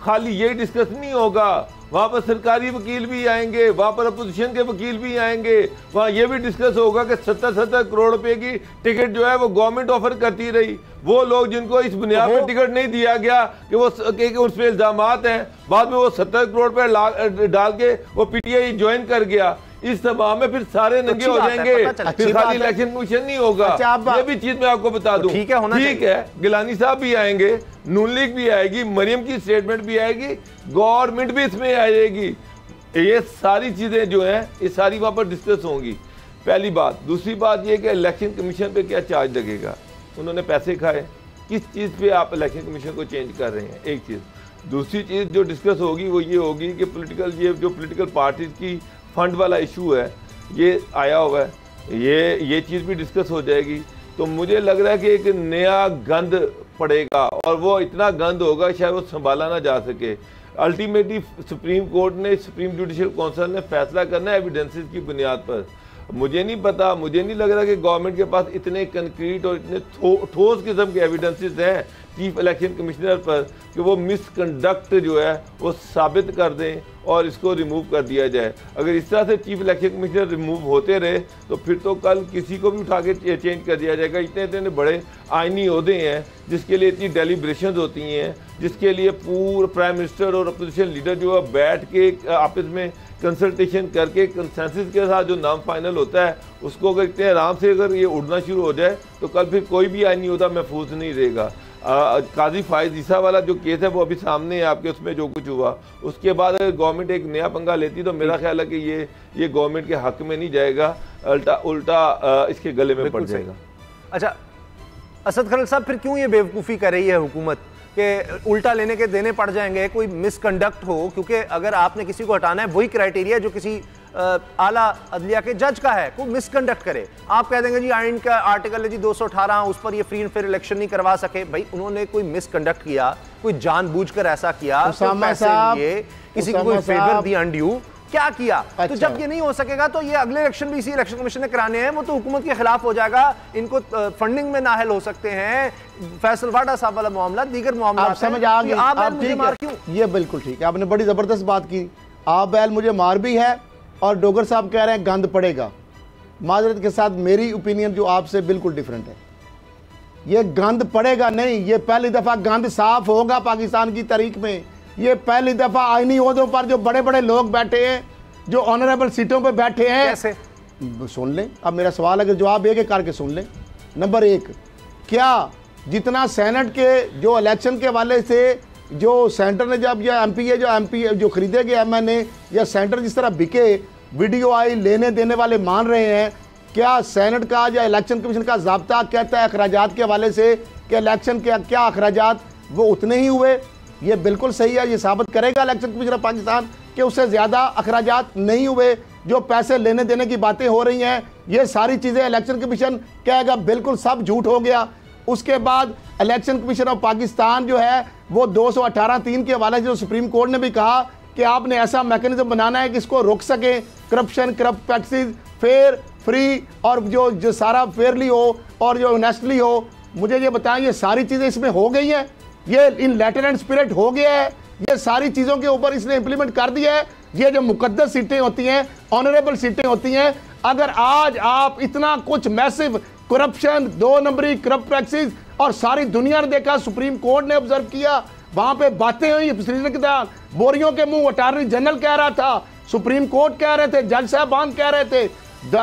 खाली यही डिस्कस नहीं होगा। वहाँ पर सरकारी वकील भी आएंगे, वहाँ पर अपोजिशन के वकील भी आएंगे, वहाँ ये भी डिस्कस होगा कि 70 करोड़ रुपए की टिकट जो है वो गवर्नमेंट ऑफर करती रही। वो लोग जिनको इस बुनियाद पर टिकट नहीं दिया गया कि वो उस पर इल्जामात हैं, बाद में वो 70 करोड़ रुपए डाल के वो PTI ज्वाइन कर गया। इस सभा में फिर सारे नंगे हो जाएंगे, फिर खाली इलेक्शन कमीशन नहीं होगा। ये भी चीज मैं आपको बता दूं। ठीक है, गिलानी साहब भी आएंगे, नून लीग भी आएगी, मरियम की स्टेटमेंट भी आएगी, गवर्नमेंट भी इसमें आएगी। ये सारी चीजें जो हैं ये सारी वहां पर डिस्कस होंगी, पहली बात। दूसरी बात ये कि इलेक्शन कमीशन पे क्या चार्ज लगेगा? उन्होंने पैसे खाए, किस चीज पे आप इलेक्शन कमीशन को चेंज कर रहे हैं? एक चीज। दूसरी चीज जो डिस्कस होगी वो ये होगी कि पोलिटिकल पार्टीज की फंड वाला इशू है, ये आया हुआ है, ये चीज़ भी डिस्कस हो जाएगी। तो मुझे लग रहा है कि एक नया गंद पड़ेगा और वो इतना गंद होगा शायद वो संभाला ना जा सके। अल्टीमेटली सुप्रीम कोर्ट ने, सुप्रीम जुडिशियल काउंसिल ने फैसला करना है एविडेंसेस की बुनियाद पर। मुझे नहीं पता, मुझे नहीं लग रहा कि गवर्नमेंट के पास इतने कंक्रीट और इतने ठोस किस्म के एविडेंसेस हैं चीफ इलेक्शन कमिश्नर पर कि वो मिसकंडक्ट जो है वो साबित कर दें और इसको रिमूव कर दिया जाए। अगर इस तरह से चीफ इलेक्शन कमिश्नर रिमूव होते रहे तो फिर तो कल किसी को भी उठा के चेंज कर दिया जाएगा। इतने बड़े आईनी ओहदे हैं जिसके लिए इतनी डेलीब्रेशंस होती हैं, जिसके लिए पूरा प्राइम मिनिस्टर और अपोजिशन लीडर जो है बैठ के आपस में कंसल्टेशन करके कंसेंसस के साथ जो नाम फाइनल होता है उसको अगर इतने आराम से अगर ये उड़ना शुरू हो जाए तो कल फिर कोई भी आईनी ओहदा महफूज नहीं रहेगा। काजी फायद ईसा वाला जो केस है वो अभी सामने है आपके, उसमें जो कुछ हुआ उसके बाद अगर गवर्नमेंट एक नया पंगा लेती तो मेरा ख्याल है कि ये गवर्नमेंट के हक में नहीं जाएगा, उल्टा इसके गले में पड़ जाएगा। अच्छा असद खलल साहब, फिर क्यों ये बेवकूफ़ी कर रही है हुकूमत कि उल्टा लेने के देने पड़ जाएंगे, कोई मिसकंडक्ट हो? क्योंकि अगर आपने किसी को हटाना है, वही क्राइटेरिया जो किसी आला अदलिया के जज का है, कोई मिसकंडक्ट करे, आप कह देंगे जी आइन का आर्टिकल है जी 218, उस पर ये फ्री एंड फेयर इलेक्शन नहीं करवा सके। भाई उन्होंने कोई मिसकंडक्ट किया, कोई जानबूझकर ऐसा किया, किसी को कोई फेवर दी अनड्यू, क्या किया? अच्छा। तो जब ये नहीं हो सकेगा तो ये अगले इलेक्शन भी इसी इलेक्शन कमीशन ने कराने हैं, वो तो हुकूमत के खिलाफ हो जाएगा, इनको फंडिंग में नाहल हो सकते हैं, फैसल वाडा साहब वाला मामला, दीगर मामला। आप समझ आ गए? आप ठीक है, ये बिल्कुल ठीक है, आपने बड़ी जबरदस्त बात की। आप बैल मुझे मार भी है और डोगर साहब कह रहे हैं गंद पड़ेगा। माजरत के साथ मेरी ओपिनियन जो आपसे बिल्कुल डिफरेंट है, ये गंद पड़ेगा नहीं, ये पहली दफा गंद साफ होगा पाकिस्तान की तारीख में। ये पहली दफा आईनी ओहदों पर जो बड़े बड़े लोग बैठे हैं, जो ऑनरेबल सीटों पर बैठे हैं, कैसे? सुन लें, अब मेरा सवाल अगर जवाब एक एक करके सुन लें। नंबर एक, क्या जितना सेनेट के जो इलेक्शन के हवाले से जो सेंटर ने जब या एमपी जो खरीदे गए एमएनए या सेंटर जिस तरह बिके, वीडियो आई लेने देने वाले मान रहे हैं, क्या सेनेट का या इलेक्शन कमीशन का ज़ाब्ता कहता है अखराजात के हवाले से कि इलेक्शन के क्या अखराजात वो उतने ही हुए? ये बिल्कुल सही है, ये साबित करेगा इलेक्शन कमीशन ऑफ पाकिस्तान कि उससे ज़्यादा अखराजात नहीं हुए। जो पैसे लेने देने की बातें हो रही हैं, ये सारी चीज़ें इलेक्शन कमीशन कहेगा बिल्कुल सब झूठ हो गया। उसके बाद इलेक्शन कमीशन ऑफ पाकिस्तान जो है वो 218(3) के हवाले से सुप्रीम कोर्ट ने भी कहा कि आपने ऐसा मैकेनिज्म बनाना है कि इसको रोक सके, corruption, corrupt practice, fair, free और जो सारा फेयरली हो और जो ऑनेस्टली हो। मुझे ये बताएं, ये सारी चीज़ें इसमें हो गई हैं, ये इन लेटर एंड स्पिरिट हो गया है, ये सारी चीज़ों के ऊपर इसने इंप्लीमेंट कर दिया है। ये जो मुकद्दस सीटें होती हैं, ऑनरेबल सीटें होती हैं, अगर आज आप इतना कुछ मैसिव करप्शन, 2 नंबरी करप्ट प्रैक्टिस और सारी दुनिया ने देखा, सुप्रीम कोर्ट ने ऑब्जर्व किया, वहां पे बातें हुई, श्रीनगर के दौरान बोरियों के मुंह अटॉर्नी जनरल कह रहा था, सुप्रीम कोर्ट कह रहे थे, जज साहबान कह रहे थे,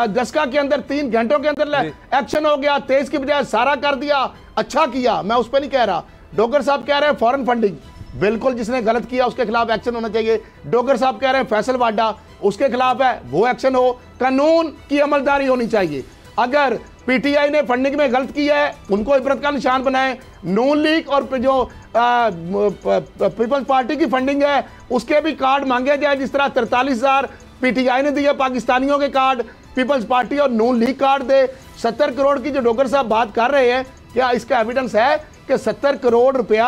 दस्का के अंदर 3 घंटों के अंदर एक्शन हो गया, 23 की बजाय सारा कर दिया, अच्छा किया, मैं उस पर नहीं कह रहा। डोगर साहब कह रहे हैं फॉरेन फंडिंग, बिल्कुल जिसने गलत किया उसके खिलाफ एक्शन होना चाहिए। डोगर साहब कह रहे हैं फैसल वाडा, उसके खिलाफ है, वो एक्शन हो, कानून की अमलदारी होनी चाहिए। अगर पीटीआई ने फंडिंग में गलत किया है, उनको इबरत का निशान बनाए। नून लीग और जो पीपल्स पार्टी की फंडिंग है उसके भी कार्ड मांगे जाए, जिस तरह 43,000 पीटीआई ने दिए पाकिस्तानियों के कार्ड, पीपल्स पार्टी और नून लीग कार्ड दे। 70 करोड़ की जो डोगर साहब बात कर रहे हैं, क्या इसका एविडेंस है कि 70 करोड़ रुपया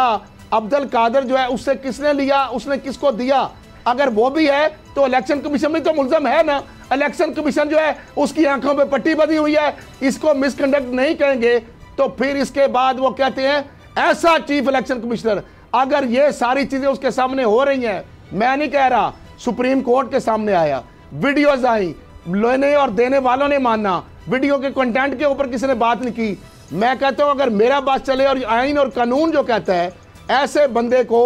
अब्दुल कादर जो है उससे किसने लिया, उसने किसको दिया? अगर वो भी है तो इलेक्शन कमीशन भी तो मुल्ज़म है ना। इलेक्शन कमीशन जो है उसकी आंखों पे पट्टी बंधी हुई है, इसको मिसकंडक्ट नहीं कहेंगे तो फिर इसके बाद वो कहते हैं ऐसा चीफ इलेक्शन कमिश्नर। अगर ये सारी चीजें उसके सामने हो रही हैं, मैं नहीं कह रहा, सुप्रीम कोर्ट के सामने आया, वीडियोज आई, लेने और देने वालों ने माना, वीडियो के कंटेंट के ऊपर किसी ने बात नहीं की। मैं कहता हूं अगर मेरा बात चले और आइन और कानून जो कहता है ऐसे बंदे को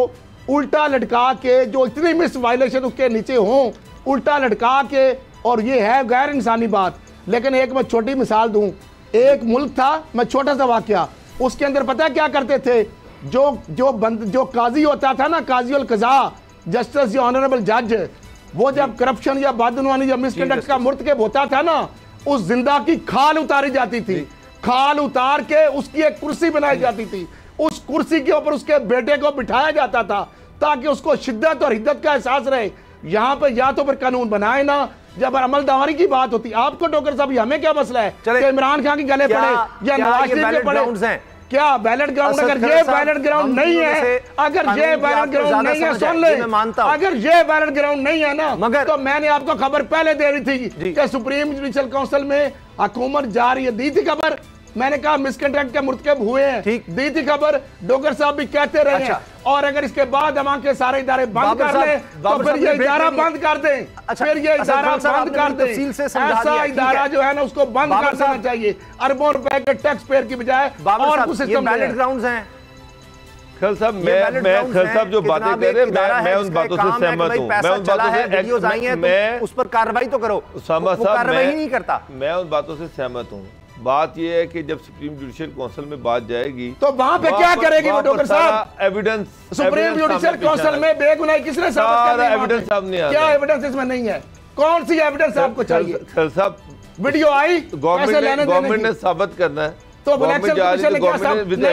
उल्टा लटका के, जो इतनी मिस वायलेशन उसके नीचे हों, उल्टा लटका के, और ये है गैर इंसानी बात। लेकिन एक मैं छोटी मिसाल दूं, एक मुल्क था, मैं छोटा सा वाकया, उसके अंदर पता है क्या करते थे, जो काजी होता था ना, काजी उल कज़ा, जस्टिस या ऑनरेबल जज, वो जब करप्शन या बदनवानी या मिसकंडक्ट का मुर्तकब होता था ना, उस जिंदा की खाल उतारी जाती थी, खाल उतार के उसकी एक कुर्सी बनाई जाती थी, उस कुर्सी के ऊपर उसके बेटे को बिठाया जाता था ताकि उसको शिद्दत और हिद्दत का एहसास रहे। यहाँ पे या तो फिर कानून बनाए ना, जब अमलदारी की बात होती। आपको डॉक्टर साहब हमें क्या मसला है कि इमरान खान के गले पड़े या नवाज शरीफ के पड़े? क्या बैलेट ग्राउंड, अगर ये बैलेट ग्राउंड नहीं है, अगर ये बैलेट ग्राउंड नहीं है, सुन ले, अगर ये बैलेट ग्राउंड नहीं है ना, मगर तो मैंने आपको खबर पहले दे रही थी कि सुप्रीम जुडिशल काउंसिल में हुकूमत जा रही है, दी थी खबर, मैंने कहा मिसकंडक्ट के मुर्तकब हुए हैं, ठीक दी थी खबर, डोगर साहब भी कहते रहे हैं। और अगर इसके बाद हम के सारे इदारे बंद कर लें तो फिर ये इदारा बंद कर दें, फिर ये इदारा बंद कर दें, ऐसा इदारा जो है ना उसको बंद कर देना चाहिए, अरबों रुपए के टैक्स पेयर की बजाय। और कुछ सिस्टम बैलेट ग्राउंड्स हैं। खल साहब, मैं खल साहब जो बातें कह रहे हैं मैं उन बातों से सहमत हूं, मैं उन बातों से, मैं उस पर कार्रवाई तो करो, उसामा साहब कार्रवाई नहीं करता, मैं उन बातों से सहमत हूं। बात यह है कि जब सुप्रीम जुडिशियल काउंसिल में बात जाएगी तो वहां पे क्या करेगी वो डॉक्टर साहब? एविडेंस सुप्रीम जुडिशियल काउंसिल में बेगुनाही किसने साबित करनी है? एविडेंस सामने आ क्या एविडेंस इसमें नहीं है? कौन सी एविडेंस आपको चाहिए? खैर साहब, वीडियो आई, गवर्नमेंट ने साबित करना है, तो इलेक्शन कमीशन ने क्या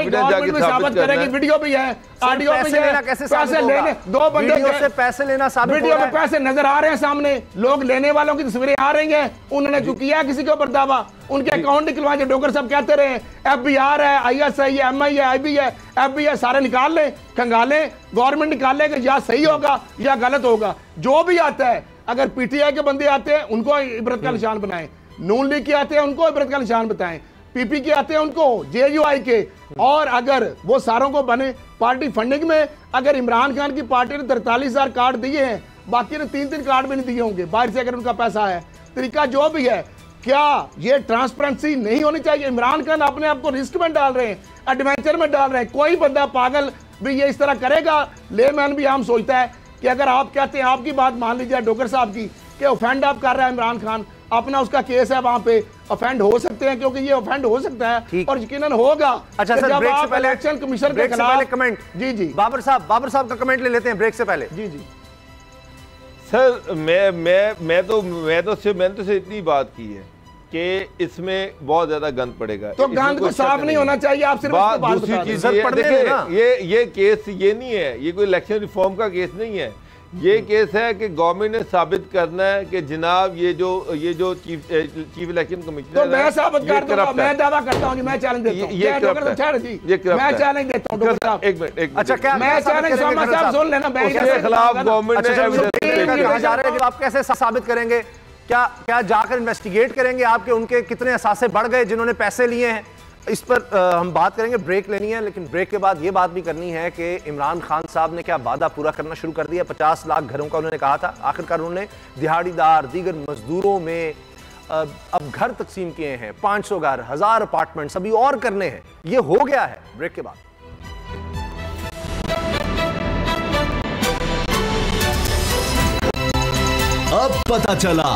गवर्नमेंट भी साबित करेगी, वीडियो भी है, ऑडियो भी है, पैसे लेने दो बंदे से पैसे लेना साबित हो रहा है। वीडियो में पैसे नजर आ रहे हैं सामने, लोग लेने वालों की तस्वीरें आ रही हैं, उन्होंने जो किया किसी के ऊपर दावा, उनके अकाउंट निकलवाए, जो डॉक्टर साहब कहते रहे FBI है, ISI है, MI है, IB है, FB है, सारे निकाल लें, खंगालें, गवर्नमेंट निकाल लें कि या सही होगा या गलत होगा। जो भी आता है, अगर PTI के बंदे आते हैं उनको इबरत का निशान बनाएं, नून लीग के आते हैं उनको इबरत का निशान बताएं, PP के आते हैं उनको, JUI के, और अगर वो सारों को बने पार्टी फंडिंग में, अगर इमरान खान की पार्टी ने 43,000 कार्ड दिए हैं, बाकी ने 3-3 कार्ड भी नहीं दिए होंगे बाहर से, अगर उनका पैसा है, तरीका जो भी है, क्या ये ट्रांसपेरेंसी नहीं होनी चाहिए? इमरान खान अपने आप को रिस्क में डाल रहे हैं, एडवेंचर में डाल रहे हैं। कोई बंदा पागल भी ये इस तरह करेगा? लेमैन भी आम सोचता है कि अगर आप कहते हैं, आपकी बात मान लीजिए डॉक्टर साहब की, कि ऑफेंड आप कर रहा है इमरान खान, अपना उसका केस है, वहां पे ऑफेंड हो सकते हैं, क्योंकि ये ऑफेंड हो सकता है और यकीनन होगा। अच्छा सर, जब आप इलेक्शन कमीशन के खिलाफ कमेंट, जी बाबर साहब का कमेंट ले लेते हैं ब्रेक से पहले। जी सर, मैंने तो सिर्फ इतनी बात की है कि इसमें बहुत ज्यादा गंद पड़ेगा, तो गंद को साफ नहीं होना चाहिए। आप सिर्फ दूसरी चीज ये केस ये नहीं है, ये कोई इलेक्शन रिफॉर्म का केस नहीं है, ये केस है कि गवर्नमेंट ने साबित करना है कि जनाब ये जो चीफ इलेक्शन कमिश्नर, तो मैं साबित कर दूंगा, मैं दावा करता हूं, मैं चैलेंज देता हूं, मैं चैलेंज देता हूं डॉक्टर साहब। एक मिनट, अच्छा क्या मैं चैलेंज साहब सुन लेना, मैं उसके खिलाफ गवर्नमेंट ने कहा जा रहा है कि आप कैसे साबित करेंगे? क्या जाकर इन्वेस्टिगेट करेंगे आपके उनके कितने असासे बढ़ गए जिन्होंने पैसे लिए हैं? इस पर हम बात करेंगे, ब्रेक लेनी है, लेकिन ब्रेक के बाद ये बात भी करनी है कि इमरान खान साहब ने क्या वादा पूरा करना शुरू कर दिया? 50 लाख घरों का उन्होंने कहा था, आखिरकार उन्होंने दिहाड़ीदार दीगर मजदूरों में अब घर तकसीम किए हैं, 500 घर, 1000 अपार्टमेंट्स अभी और करने हैं, ये हो गया है। ब्रेक के बाद अब पता चला।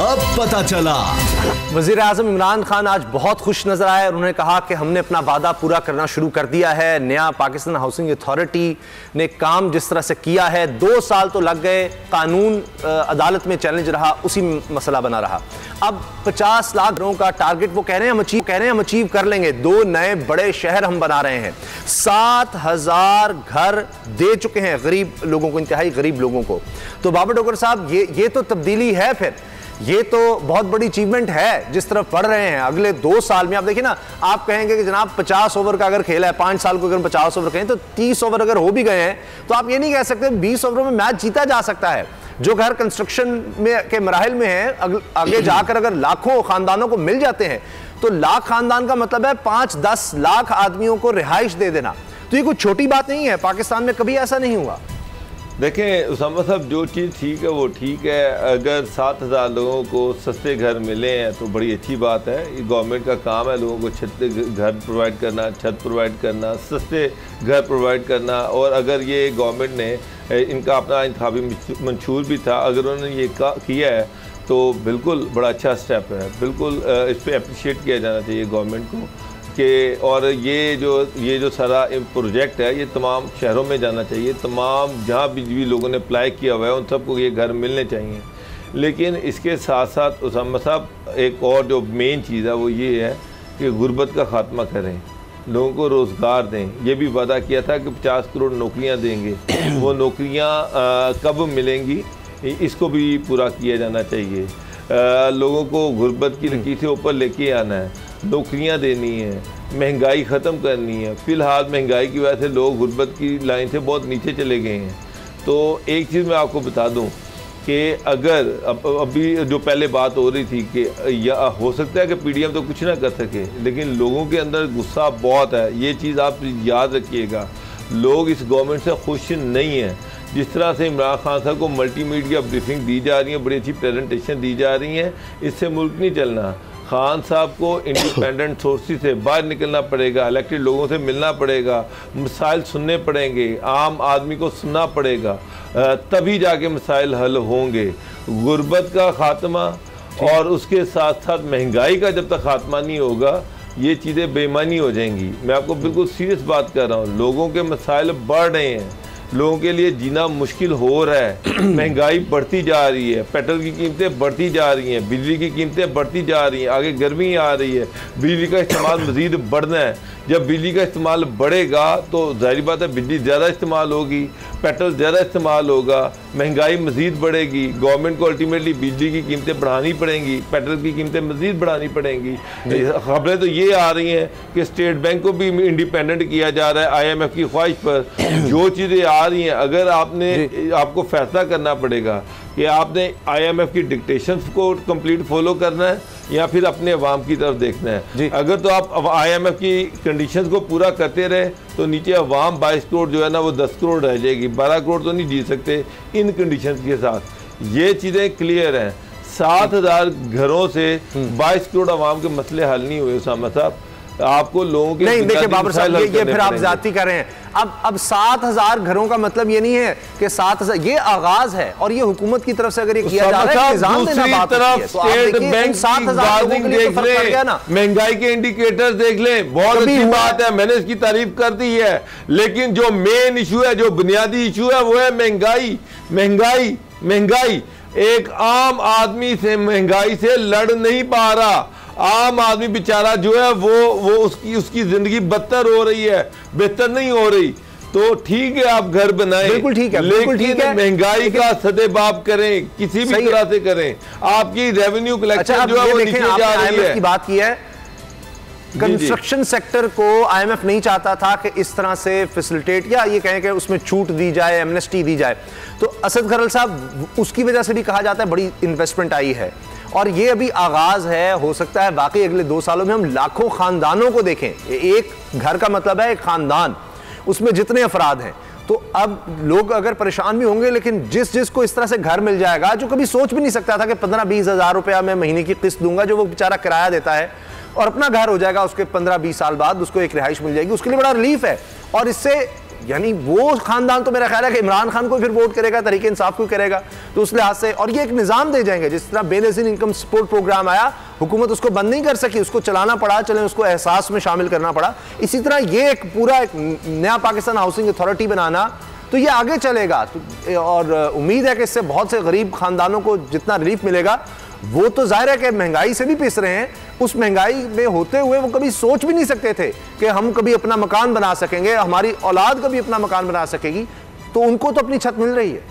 अब पता चला। वज़ीर आज़म इमरान खान आज बहुत खुश नजर आए और उन्होंने कहा कि हमने अपना वादा पूरा करना शुरू कर दिया है। नया पाकिस्तान हाउसिंग अथॉरिटी ने काम जिस तरह से किया है, 2 साल तो लग गए, कानून अदालत में चैलेंज रहा, उसी मसला बना रहा। अब 50 लाख घरों का टारगेट वो कह रहे हैं हम अचीव कर लेंगे। 2 नए बड़े शहर हम बना रहे हैं, 7,000 घर दे चुके हैं गरीब लोगों को, इंतहाई गरीब लोगों को। तो बाबर डॉक्टर साहब, ये तो तब्दीली है, फिर ये तो बहुत बड़ी अचीवमेंट है जिस तरफ बढ़ रहे हैं। अगले 2 साल में आप देखिए ना, आप कहेंगे कि जनाब 50 ओवर का अगर खेला है, 5 साल को अगर 50 ओवर कहें तो 30 ओवर अगर हो भी गए हैं, तो आप ये नहीं कह सकते 20 ओवरों में मैच जीता जा सकता है। जो घर कंस्ट्रक्शन में के मराहिल में है, आगे जाकर अगर लाखों खानदानों को मिल जाते हैं, तो लाख खानदान का मतलब है 5-10 लाख आदमियों को रिहाइश दे देना। तो ये कोई छोटी बात नहीं है, पाकिस्तान में कभी ऐसा नहीं हुआ। देखें उसामा साहब, जो चीज़ ठीक है वो ठीक है। अगर 7,000 लोगों को सस्ते घर मिले हैं तो बड़ी अच्छी बात है। ये गवर्नमेंट का काम है लोगों को घर प्रोवाइड करना, छत प्रोवाइड करना, सस्ते घर प्रोवाइड करना। और अगर ये गवर्नमेंट ने इनका अपना इंतखाबी मंशूर भी था, अगर उन्होंने ये किया है तो बिल्कुल बड़ा अच्छा स्टेप है, बिल्कुल इस पर अप्रिशिएट किया जाना चाहिए गवर्नमेंट को कि। और ये जो सारा प्रोजेक्ट है ये तमाम शहरों में जाना चाहिए, तमाम जहाँ भी लोगों ने अप्लाई किया हुआ है उन सबको ये घर मिलने चाहिए। लेकिन इसके साथ साथ उसामा साहब, एक और जो मेन चीज़ है वो ये है कि गुर्बत का ख़ात्मा करें, लोगों को रोज़गार दें। ये भी वादा किया था कि 50 करोड़ नौकरियाँ देंगे, वो नौकरियाँ कब मिलेंगी इसको भी पूरा किया जाना चाहिए। लोगों को गुर्बत की लकीर से ऊपर लेके आना है, नौकरियां देनी है, महंगाई ख़त्म करनी है। फ़िलहाल महंगाई की वजह से लोग गुर्बत की लाइन से बहुत नीचे चले गए हैं। तो एक चीज़ मैं आपको बता दूं कि अगर अभी जो पहले बात हो रही थी कि या हो सकता है कि PDM तो कुछ ना कर सके, लेकिन लोगों के अंदर गुस्सा बहुत है। ये चीज़ आप याद रखिएगा, लोग इस गवर्नमेंट से खुश नहीं हैं। जिस तरह से इमरान खान साहब को मल्टीमीडिया ब्रीफिंग दी जा रही है, बड़ी अच्छी प्रेजेंटेशन दी जा रही है, इससे मुल्क नहीं चलना। खान साहब को इंडिपेंडेंट सोर्सेज से बाहर निकलना पड़ेगा, इलेक्टेड लोगों से मिलना पड़ेगा, मसाइल सुनने पड़ेंगे, आम आदमी को सुनना पड़ेगा, तभी जाके मसाइल हल होंगे। गुर्बत का खात्मा और उसके साथ साथ महंगाई का जब तक खात्मा नहीं होगा ये चीज़ें बेईमानी हो जाएंगी। मैं आपको बिल्कुल सीरियस बात कर रहा हूँ। लोगों के मसाइल बढ़ रहे हैं, लोगों के लिए जीना मुश्किल हो रहा है, महंगाई बढ़ती जा रही है, पेट्रोल की कीमतें बढ़ती जा रही हैं, बिजली की कीमतें बढ़ती जा रही हैं, आगे गर्मी आ रही है, बिजली का इस्तेमाल मज़ीद बढ़ना है। जब बिजली का इस्तेमाल बढ़ेगा तो जाहिर बात है बिजली ज़्यादा इस्तेमाल होगी, पेट्रोल ज़्यादा इस्तेमाल होगा, महंगाई मज़ीद बढ़ेगी, गवर्नमेंट को अल्टीमेटली बिजली की कीमतें बढ़ानी पड़ेंगी, पेट्रोल की कीमतें मज़ीद बढ़ानी पड़ेंगी। खबरें तो ये आ रही हैं कि स्टेट बैंक को भी इंडिपेंडेंट किया जा रहा है IMF की ख्वाहिश पर। जो चीज़ें आ रही हैं, अगर आपको फैसला करना पड़ेगा कि आपने IMF की डिक्टेशंस को कंप्लीट फॉलो करना है या फिर अपने अवाम की तरफ देखना है। अगर तो आप IMF की कंडीशंस को पूरा करते रहे तो नीचे अवाम 22 करोड़ जो है ना वो 10 करोड़ रह जाएगी, 12 करोड़ तो नहीं जी सकते इन कंडीशंस के साथ। ये चीज़ें क्लियर हैं। 7,000 घरों से 22 करोड़ अवाम के मसले हल नहीं हुए उसामा साहब। आपको लोगों के नहीं, देखिए बाबर साहब ये फिर आप ज्यादती कर रहे हैं। अब 7,000 घरों का मतलब ये नहीं है कि 7,000, ये आगाज है और ये हुकूमत की तरफ से अगर ये किया जा रहा है, निजाम देना बात है, तो आप देखिए 7,000 लोगों के लिए तो फर्क पड़ गया ना। महंगाई के इंडिकेटर देख लें, बहुत अच्छी बात है, मैंने इसकी तारीफ कर दी है, लेकिन जो मेन इशू है, जो बुनियादी इशू है वो है महंगाई। महंगाई महंगाई एक आम आदमी से महंगाई से लड़ नहीं पा रहा। आम आदमी बेचारा जो है वो उसकी जिंदगी बदतर हो रही है, बेहतर नहीं हो रही। तो ठीक है आप घर बनाएं, बिल्कुल ठीक है, लेकिन महंगाई का सदेबाप करें, किसी भी तरह से करें। आपकी रेवेन्यू कलेक्शन जो है वो नीचे जा रही है। की बात की है, कंस्ट्रक्शन सेक्टर को IMF नहीं चाहता था कि इस तरह से फैसिलिटेट या ये कहें कि उसमें छूट दी जाए, एमनेस्टी दी जाए। तो असद खरल साहब, उसकी वजह से भी कहा जाता है बड़ी इन्वेस्टमेंट आई है और ये अभी आगाज है। हो सकता है बाकी अगले 2 सालों में हम लाखों खानदानों को देखें। एक घर का मतलब है एक खानदान, उसमें जितने अफराद हैं। तो अब लोग अगर परेशान भी होंगे, लेकिन जिसको इस तरह से घर मिल जाएगा, जो कभी सोच भी नहीं सकता था कि 15-20 हज़ार रुपया मैं महीने की किस्त दूंगा, जो वो बेचारा किराया देता है और अपना घर हो जाएगा, उसके 15-20 साल बाद उसको एक रिहाइश मिल जाएगी, उसके लिए बड़ा रिलीफ है। और इससे यानी वो खानदान तो मेरा ख्याल है कि इमरान खान को फिर वोट करेगा, तरीके इंसाफ को करेगा, तो उस लिहाज से। और ये एक निज़ाम दे जाएंगे, जिस तरह बेनज़ीर इनकम सपोर्ट प्रोग्राम आया, हुकूमत उसको बंद नहीं कर सकी, उसको चलाना पड़ा, चलें उसको एहसास में शामिल करना पड़ा। इसी तरह ये एक पूरा एक नया पाकिस्तान हाउसिंग अथॉरिटी बनाना, तो ये आगे चलेगा। और उम्मीद है कि इससे बहुत से गरीब खानदानों को जितना रिलीफ मिलेगा, वो तो जाहिर है कि महंगाई से भी पिस रहे हैं। उस महंगाई में होते हुए वो कभी सोच भी नहीं सकते थे कि हम कभी अपना मकान बना सकेंगे, हमारी औलाद कभी अपना मकान बना सकेगी, तो उनको तो अपनी छत मिल रही है।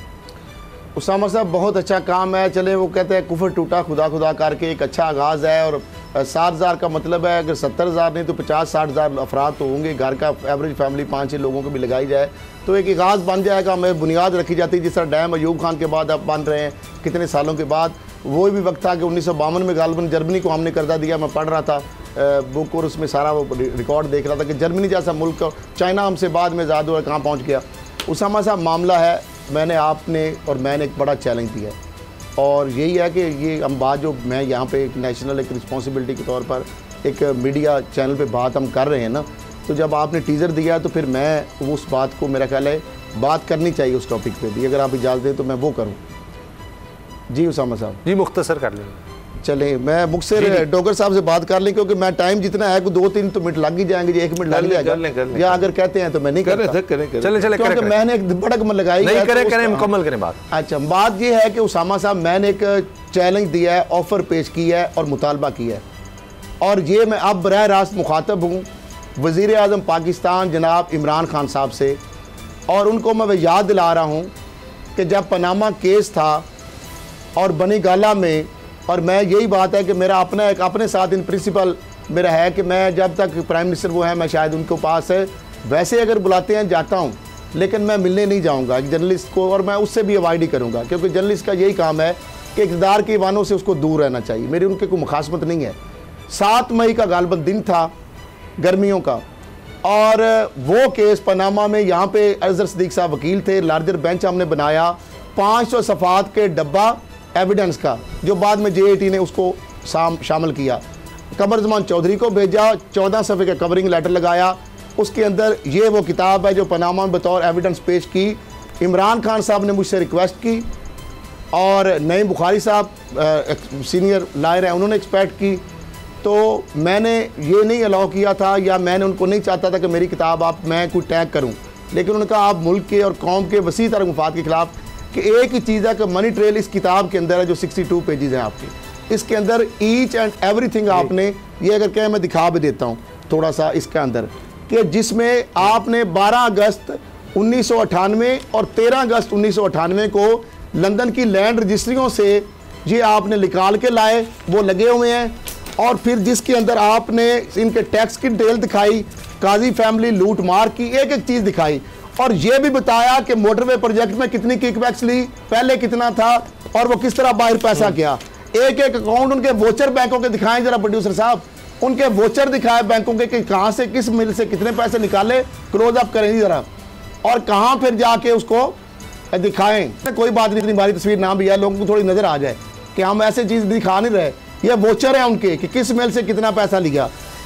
उसामा साहब बहुत अच्छा काम है। चले वो कहते हैं कुफर टूटा खुदा खुदा करके, एक अच्छा आगाज़ है। और 7,000 का मतलब है अगर 70,000 नहीं तो 50-60,000 अफराद तो होंगे। घर का एवरेज फैमिली 5-6 लोगों को भी लगाई जाए तो एक आगाज़ बन जाएगा। हमें बुनियाद रखी जाती है, जिस तरह डैम अयूब खान के बाद अब बन रहे हैं कितने सालों के बाद। वो भी वक्त था कि 1952 में गालबन जर्मनी को हमने कर्जा दिया। मैं पढ़ रहा था बुक और उसमें सारा वो रिकॉर्ड देख रहा था कि जर्मनी जैसा मुल्क, चाइना हमसे बाद में आज़ाद हुआ, कहाँ पहुँच गया। उसामा साहब मामला है, मैंने आपने और मैंने एक बड़ा चैलेंज दिया और यही है कि ये हम बात जो मैं यहाँ पे एक नेशनल एक रिस्पॉन्सिबिलिटी के तौर पर एक मीडिया चैनल पे बात हम कर रहे हैं ना, तो जब आपने टीज़र दिया तो फिर मैं उस बात को, मेरा ख्याल है बात करनी चाहिए उस टॉपिक पे भी। अगर आप इजाज़त दें तो मैं वो करूँ। जी उसामा साहब। जी मुख्तसर कर लेंगे। चले मैं मुख्तसर डोगर साहब से बात कर लें, क्योंकि मैं टाइम जितना है 2-3 तो मिनट लग ही जाएंगे जी, 1 मिनट लग जाएगा या अगर कहते हैं तो मैं नहीं करता। चले क्योंकि मैंने एक बड़क लगाई है। करें मुकम्मल करें बात। अच्छा, बात ये है कि उसामा साहब मैंने एक चैलेंज दिया है, ऑफर पेश किया है और मुतालबा किया है, और ये मैं अब बराह रास्त मुखातब हूँ वज़ीर आज़म पाकिस्तान जनाब इमरान खान साहब से। और उनको मैं याद दिला रहा हूँ कि जब पनामा केस था और बनी गाला में, और मैं यही बात है कि मेरा अपना एक अपने साथ इन प्रिंसिपल मेरा है कि मैं जब तक प्राइम मिनिस्टर वो है मैं शायद उनके पास है, वैसे अगर बुलाते हैं जाता हूँ, लेकिन मैं मिलने नहीं जाऊँगा एक जर्नलिस्ट को, और मैं उससे भी अवॉइड ही करूँगा, क्योंकि जर्नलिस्ट का यही काम है कि इक़्तिदार के ईवानों से उसको दूर रहना चाहिए। मेरी उनके कोई मुखासमत नहीं है। 7 मई का गालबन दिन था गर्मियों का, और वो केस पनामा में यहाँ पे अजहर सिद्दीक साहब वकील थे, लार्जर बेंच हमने बनाया, 500 सफ़ात के डब्बा एविडेंस का, जो बाद में JAT ने उसको शामिल किया। कमरजमान चौधरी को भेजा, 14 सफ़े का कवरिंग लेटर लगाया। उसके अंदर ये वो किताब है जो पनामा में बतौर एविडेंस पेश की। इमरान खान साहब ने मुझसे रिक्वेस्ट की और नईम बुखारी साहब सीनियर लायर हैं, उन्होंने एक्सपेक्ट की। तो मैंने ये नहीं अलाउ किया था या मैंने उनको नहीं चाहता था कि मेरी किताब मैं कोई टैग करूं, लेकिन उन्होंने कहा आप मुल्क के और कौम के वसी तरह मुफाद के खिलाफ कि एक ही चीज़ है कि मनी ट्रेल इस किताब के अंदर है जो 62 पेजेस हैं आपके। इसके अंदर ईच एंड एवरीथिंग आपने ये अगर कहें मैं दिखा भी देता हूँ थोड़ा सा इसके अंदर कि जिसमें आपने 12 अगस्त 1998 और 13 अगस्त 1998 को लंदन की लैंड रजिस्ट्रियों से ये आपने निकाल के लाए, वो लगे हुए हैं। और फिर जिसके अंदर आपने इनके टैक्स की डिटेल दिखाई, काजी फैमिली लूट मार की एक एक चीज़ दिखाई और ये भी बताया कि मोटरवे प्रोजेक्ट में कितनी किकबैक्स ली, पहले कितना था और वो किस तरह बाहर पैसा किया। एक एक अकाउंट उनके वोचर बैंकों के दिखाएं जरा प्रोड्यूसर साहब, उनके वोचर दिखाए बैंकों के कि कहाँ से किस मिल से कितने पैसे निकाले, क्लोज अप करें जरा, और कहाँ फिर जाके उसको दिखाएं। कोई बात नहीं, इतनी बारी तस्वीर ना भी है, लोगों को थोड़ी नजर आ जाए कि हम ऐसे चीज़ दिखा नहीं रहे। ये वोचर है उनके कि किस मेल से कितना पैसा लिया।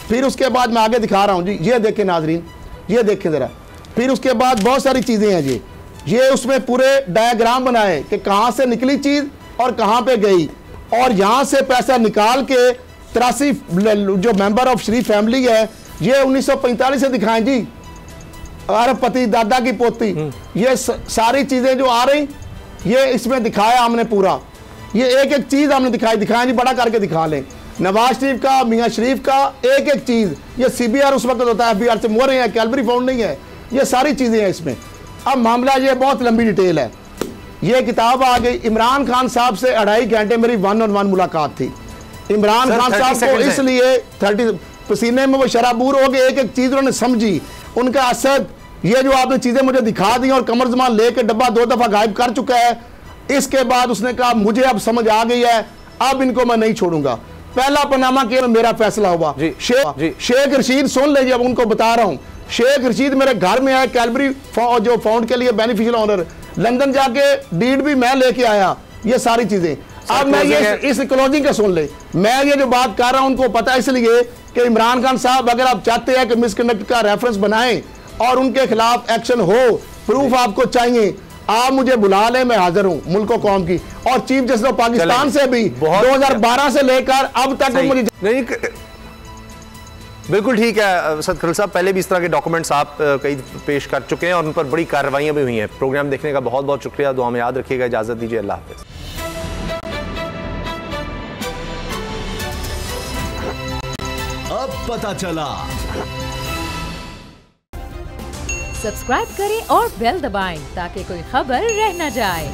फिर उसके बाद मैं आगे दिखा रहा हूँ जी, ये देखें नाजरीन, ये देखें ज़रा। फिर उसके बाद बहुत सारी चीज़ें हैं जी, ये उसमें पूरे डायग्राम बनाए कि कहाँ से निकली चीज़ और कहाँ पे गई, और यहाँ से पैसा निकाल के 83 जो मेंबर ऑफ शरीफ फैमिली है ये 1945 से दिखाएं जी, अरबपति दादा की पोती, ये सारी चीज़ें जो आ रही ये इसमें दिखाया हमने पूरा। ये एक एक चीज़ हमने दिखाएं जी, बड़ा करके दिखा लें। नवाज शरीफ का, मियाँ शरीफ का एक एक चीज़, ये CBR उस वक्त होता है, FBR से मोहरे हैं, कैलबरी फाउंड नहीं है, ये सारी चीज़ें हैं इसमें। अब मामला ये बहुत लंबी डिटेल है। ये किताब आ गई, इमरान खान साहब से 2.5 घंटे मेरी 1-on-1 मुलाकात थी। इमरान खान साहब को इसलिए 30 पसीने में वो शराबूर हो गए, एक एक चीज़ उन्होंने समझी। उनका असद, ये जो आपने चीज़ें मुझे दिखा दी और कमर जमान लेके डब्बा 2 दफ़ा गायब कर चुका है, इसके बाद उसने कहा मुझे अब समझ आ गई है, अब इनको मैं नहीं छोड़ूंगा। पहला पनामा केस में मेरा फैसला हुआ। शेख रशीद सुन लीजिए, अब उनको बता रहा हूं। शेख रशीद मेरे घर में आया, कैलबरी जो फाउंड के लिए बेनिफिशियल ऑनर, लंदन जाके डीड भी मैं लेके आया, ये सारी चीजें। अब मैं ये इस क्लोजिंग का सुन ले, मैं ये जो बात कर रहा हूं उनको पता, इसलिए कि इमरान खान साहब अगर आप चाहते हैं कि मिसकंडक्ट का रेफरेंस बनाएं और उनके खिलाफ एक्शन हो, प्रूफ आपको चाहिए, आप मुझे बुला लें, मैं हाजिर हूं मुल्क कौम की। और चीफ जस्टिस ऑफ पाकिस्तान से भी 2012 से लेकर अब तक मुझे नहीं। बिल्कुल ठीक है असद खलील साहब, पहले भी इस तरह के डॉक्यूमेंट्स आप कई पेश कर चुके हैं और उन पर बड़ी कार्रवाइयां भी हुई हैं। प्रोग्राम देखने का बहुत बहुत शुक्रिया, दुआ में याद रखिएगा, इजाजत दीजिए, अल्लाह हाफिज। अब पता चला। सब्सक्राइब करें और बेल दबाएं ताकि कोई खबर रह न जाए।